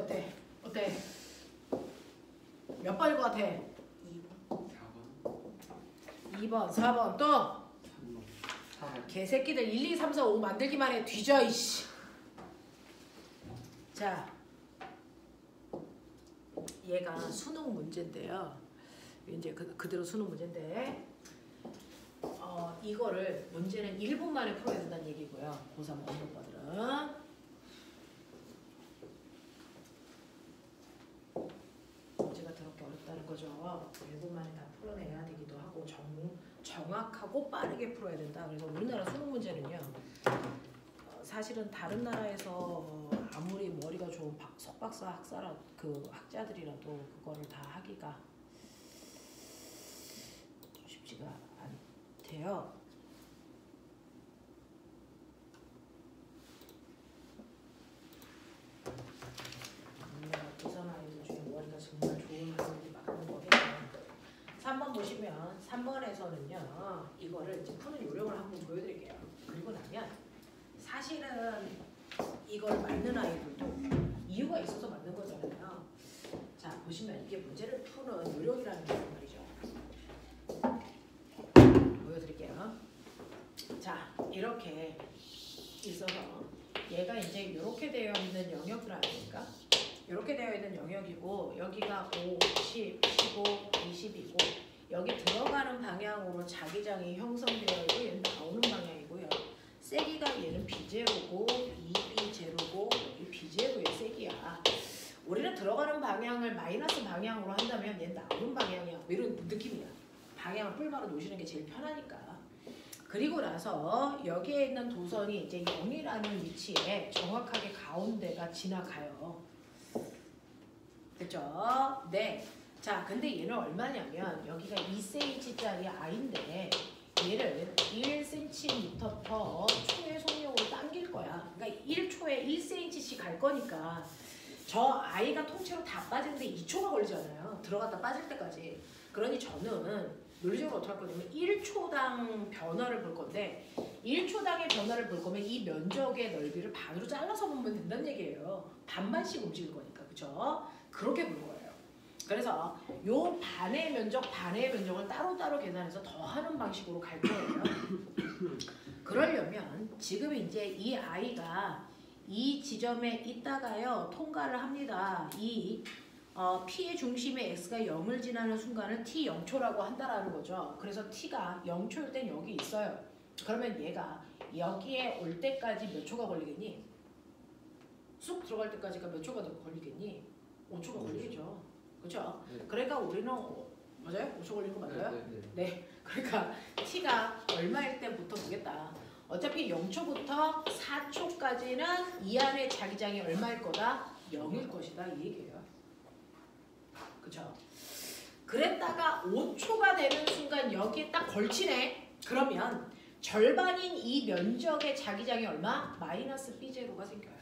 어때? 어때? 몇 번일 것 같아? 2번, 4번 또? 개새끼들 1, 2, 3, 4, 5 만들기만 해. 뒤져 이씨. 자, 얘가 수능 문제인데요. 이제 그대로 수능 문제인데 이거를 문제는 1분 만에 풀어야 된다는 얘기고요. 고3 언어과들은 문제가 더럽게 어렵다는 거죠. 1분 만에 다 풀어내야 되기도 하고 정확하고 빠르게 풀어야 된다. 그래서 우리나라 수능 문제는요. 사실은 다른 나라에서 아무리 머리가 좋은 석박사 학자들이라도 그거를 다 하기가 쉽지가 않대요. 우리나라 고3 아이들 중에 머리가 정말 좋은 아이들이 많은 거예요. 3번 보시면 3번에서는요. 이거를 이제 푸는 요령을 한번 보여드릴게요. 그리고 나면 사실은 이걸 맞는 아이들도 이유가 있어서 맞는 거잖아요. 자, 보시면 이게 문제를 푸는 요령이라는 게 말이죠. 보여드릴게요. 자, 이렇게 있어서 얘가 이제 이렇게 되어 있는 영역들 아닙니까? 이렇게 되어 있는 영역이고 여기가 5, 10, 15, 20이고 여기 들어가는 방향으로 자기장이 형성되어 있고 얘는 나오는 방향이고요. 세기가 얘는 B제로고 2B제로고 여기 B제로의 세기야. 우리는 들어가는 방향을 마이너스 방향으로 한다면 얘는 나오는 방향이야. 뭐 이런 느낌이야. 방향을 뿔바로 놓으시는 게 제일 편하니까. 그리고 나서 여기에 있는 도선이 이제 0이라는 위치에 정확하게 가운데가 지나가요. 됐죠? 네. 자, 근데 얘는 얼마냐면 여기가 2cm짜리 I인데 얘를 1cm 더 초의 속력으로 당길 거야. 그러니까 1초에 1cm씩 갈 거니까 저 I가 통째로 다 빠지는데 2초가 걸리잖아요. 들어갔다 빠질 때까지. 그러니 저는 논리적으로 어떻게 할 거냐면 1초당 변화를 볼 건데 1초당의 변화를 볼 거면 이 면적의 넓이를 반으로 잘라서 보면 된다는 얘기예요. 반반씩 움직일 거니까. 그쵸? 그렇게 볼 거예요. 그래서 요 반의 면적을 따로따로 계산해서 더하는 방식으로 갈 거예요. 그러려면 지금 이제 이 아이가 이 지점에 있다가요 통과를 합니다. 이 P의 중심의 X가 0을 지나는 순간을 T 0초라고 한다라는 거죠. 그래서 T가 0초일 땐 여기 있어요. 그러면 얘가 여기에 올 때까지 몇 초가 걸리겠니? 쑥 들어갈 때까지가 몇 초가 더 걸리겠니? 5초가 걸리겠죠. 그렇죠? 네. 그러니까 우리는 맞아요? 5초 걸리는 거 맞아요? 네. 네. 그러니까 T가 얼마일 때부터 보겠다. 어차피 0초부터 4초까지는 이 안에 자기장이 얼마일 거다? 0일 것이다. 이 얘기예요. 그렇죠? 그랬다가 5초가 되는 순간 여기에 딱 걸치네. 그러면 절반인 이 면적의 자기장이 얼마? 마이너스 B0가 생겨요.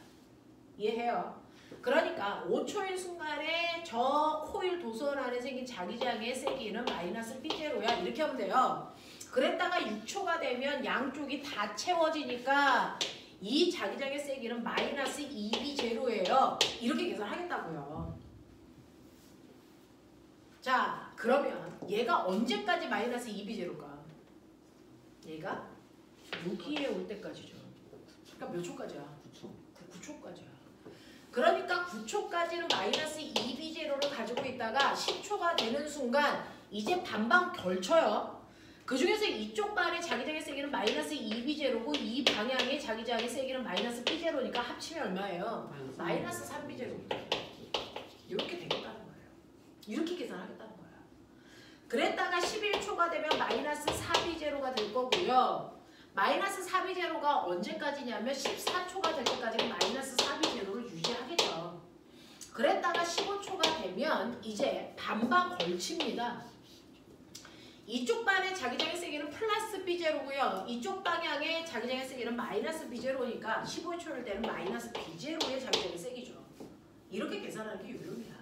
이해해요? 그러니까 5초인 순간에 저 코일 도선 안에 생긴 자기장의 세기는 마이너스 B0야. 이렇게 하면 돼요. 그랬다가 6초가 되면 양쪽이 다 채워지니까 이 자기장의 세기는 마이너스 2B0예요. 이렇게 계산하겠다고요. 자, 그러면 얘가 언제까지 마이너스 2B0일까? 얘가 여기에 올 때까지죠. 그러니까 몇 초까지야? 9초까지야. 그러니까 9초까지는 마이너스 2B0를 가지고 있다가 10초가 되는 순간 이제 반반 걸쳐요. 그 중에서 이쪽 반의 자기장의 세기는 마이너스 2B0고 이 방향의 자기장의 세기는 마이너스 B0니까 합치면 얼마예요? 마이너스 3B0입니다. 이렇게 되겠다는 거예요. 이렇게 계산하겠다는 거예요. 그랬다가 11초가 되면 마이너스 4B0가 될 거고요. 마이너스 4B0가 언제까지냐면 14초가 될 때까지는 마이너스 4B0를 유지하겠죠. 그랬다가 15초가 되면 이제 반반 걸칩니다. 이쪽 반의 자기장의 세기는 플러스 B0고요. 이쪽 방향의 자기장의 세기는 마이너스 B0니까 15초일 때는 마이너스 B0의 자기장의 세기죠. 이렇게 계산하는 게 요령이야.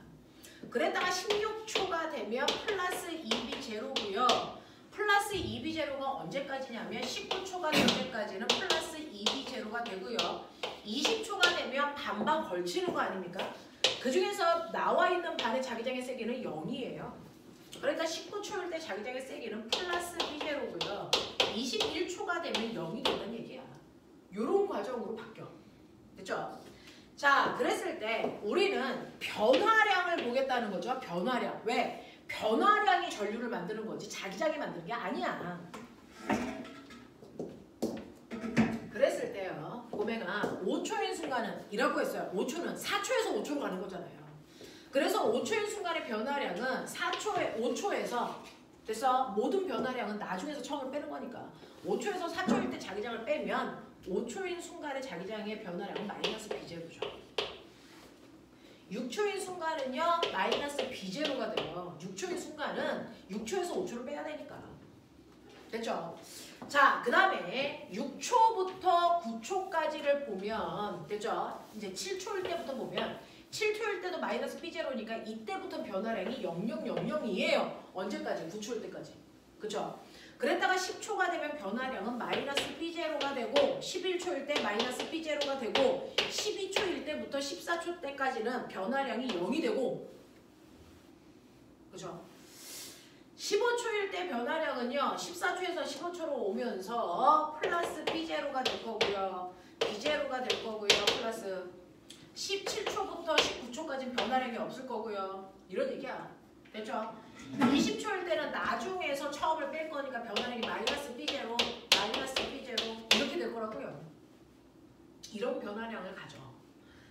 그랬다가 16초가 되면 플러스 2B0고요. 플러스 2B0가 언제까지냐면 19초가 될 때까지는 플러스 2B0가 되고요. 20초가 되면 반반 걸치는 거 아닙니까? 그 중에서 나와 있는 반의 자기장의 세기는 0이에요. 그러니까 19초일 때 자기장의 세기는 플러스 B제로고요. 21초가 되면 0이 된다는 얘기야. 요런 과정으로 바뀌어. 됐죠? 자, 그랬을 때 우리는 변화량을 보겠다는 거죠. 변화량. 왜? 변화량이 전류를 만드는 거지 자기장이 만드는 게 아니야. 그랬을 때요. 보면은 5초인 순간은 이라고 했어요. 5초는 4초에서 5초로 가는 거잖아요. 그래서 5초인 순간의 변화량은 5초에서 됐어? 모든 변화량은 나중에서 처음을 빼는 거니까 5초에서 4초일 때 자기장을 빼면 5초인 순간의 자기장의 변화량은 마이너스 B제로죠. 6초인 순간은요 마이너스 B제로가 돼요. 6초인 순간은 6초에서 5초를 빼야 되니까. 됐죠? 자, 그 다음에 6초부터 9초까지를 보면 됐죠? 이제 7초일 때부터 보면 7초일 때도 마이너스 B제로니까 이때부터 변화량이 0000이에요. 언제까지? 9초일 때까지. 그쵸? 그랬다가 10초가 되면 변화량은 마이너스 B제로가 되고 11초일 때 마이너스 B제로가 되고 12초일 때부터 14초 때까지는 변화량이 0이 되고 그죠? 15초일 때 변화량은요 14초에서 15초로 오면서 플러스 B제로가 될 거고요. B제로가 될 거고요. 플러스 17초부터 19초까지는 변화량이 없을 거고요. 이런 얘기야. 됐죠? 20초일 때는 나중에서 처음을 뺄 거니까 변화량이 마이너스 B제로, 마이너스 B제로 이렇게 될 거라고요. 이런 변화량을 가져.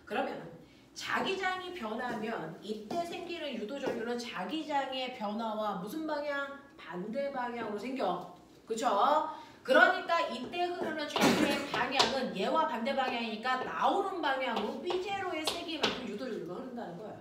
그러면 자기장이 변하면 이때 생기는 유도전류는 자기장의 변화와 무슨 방향? 반대 방향으로 생겨. 그쵸? 그러니까 이때 흐르는 전류의 방향은 얘와 반대 방향이니까 나오는 방향으로 B제로의 세기만큼 유도전류가 흐른다는 거야.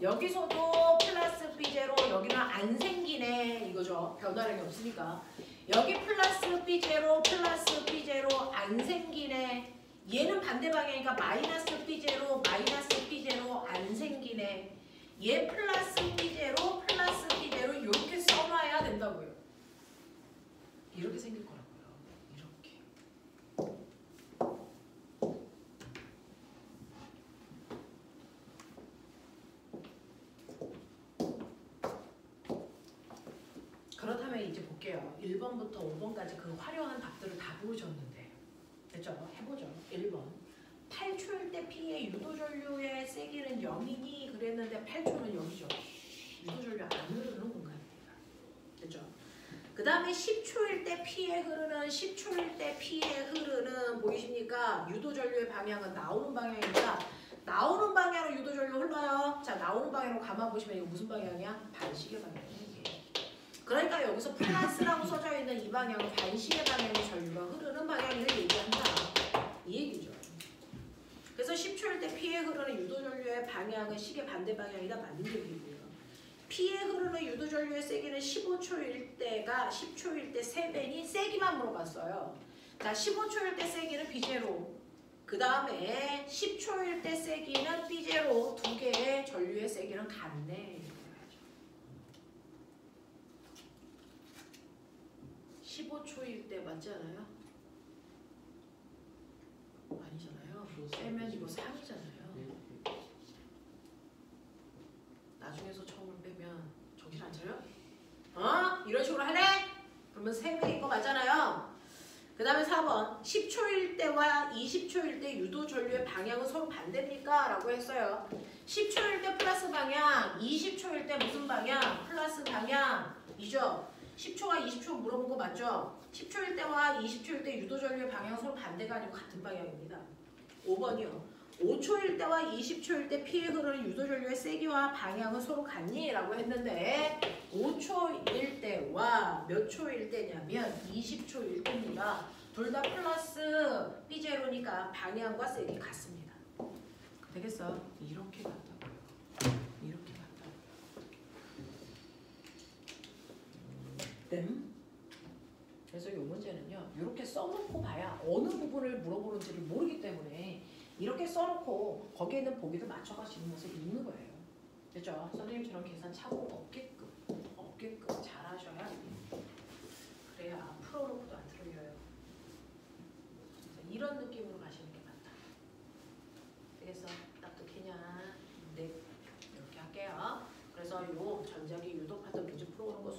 여기서도 플러스 B제로 여기는 안 생기네 이거죠. 변화량이 없으니까. 여기 플러스 B제로 플러스 B제로 안 생기네. 얘는 반대 방향이니까 마이너스 B제로 마이너스 B제로 안 생기네. 얘 플러스 B제로 플러스 B제로 이렇게 써놔야 된다고요. 이렇게 생길 거라고요. 이렇게. 그렇다면 이제 볼게요. 1번부터 5번까지 그 화려한 답들을 다 보여줬는데 됐죠? 해보죠. 1번 8초일 때 P의 유도전류의 세기는 0이니 그랬는데 8초는 0이죠. 유도전류 안 흐르는 공간입니다. 됐죠? 그 다음에 10초일 때 P에 흐르는 10초일 때 P에 흐르는 보이십니까? 유도전류의 방향은 나오는 방향이니까 나오는 방향으로 유도전류 흘러요. 자, 나오는 방향으로 가만 보시면 이거 무슨 방향이야? 반시계 방향이에요. 그러니까 여기서 플러스라고 써져 있는 이 방향은 반시계 방향의 전류가 흐르는 방향을 얘기한다. 이 얘기죠. 그래서 10초일 때 P에 흐르는 유도전류의 방향은 시계 반대 방향이다. 맞는 얘기고요. P에 흐르는 유도전류의 세기는 15초일 때가 10초일 때 3배니 세기만 물어봤어요. 자, 15초일 때 세기는 B제로. 그 다음에 10초일 때 세기는 B제로. 두 개의 전류의 세기는 같네. 15초일 때 맞지 않아요? 아니잖아요. 빼면 이거 3이잖아요. 나중에서 처음을 빼면 정신 안 차려? 이런 식으로 할래? 그러면 3배인 거 맞잖아요. 그 다음에 4번 10초일 때와 20초일 때 유도전류의 방향은 서로 반대입니까? 라고 했어요. 10초일 때 플러스 방향, 20초일 때 무슨 방향? 플러스 방향이죠. 10초와 20초 물어본 거 맞죠? 10초일 때와 20초일 때 유도전류의 방향은 서로 반대가 아니고 같은 방향입니다. 5번이요. 5초일 때와 20초일 때 P에 흐르는 유도전류의 세기와 방향은 서로 같니? 라고 했는데 5초일 때와 몇 초일 때냐면 20초일 때입니다. 둘 다 플러스 B제로니까 방향과 세기 같습니다. 되겠어? 이렇게 같다고요. 이렇게 같다고요. 그래서 이 문제는요. 이렇게 써놓고 봐야 어느 부분을 물어보는지를 모르기 때문에 이렇게 써놓고 거기에 있는 보기를 맞춰가시면서 읽는 거예요. 됐죠? 선생님처럼 계산 착오 없게끔 잘하셔야 그래야 풀어놓고도 안 틀려요. 이런 느낌으로 가시는 게 맞다. 되겠어? 납득했냐? 마리로 전자기 유도 파동 기준 풀어오는 거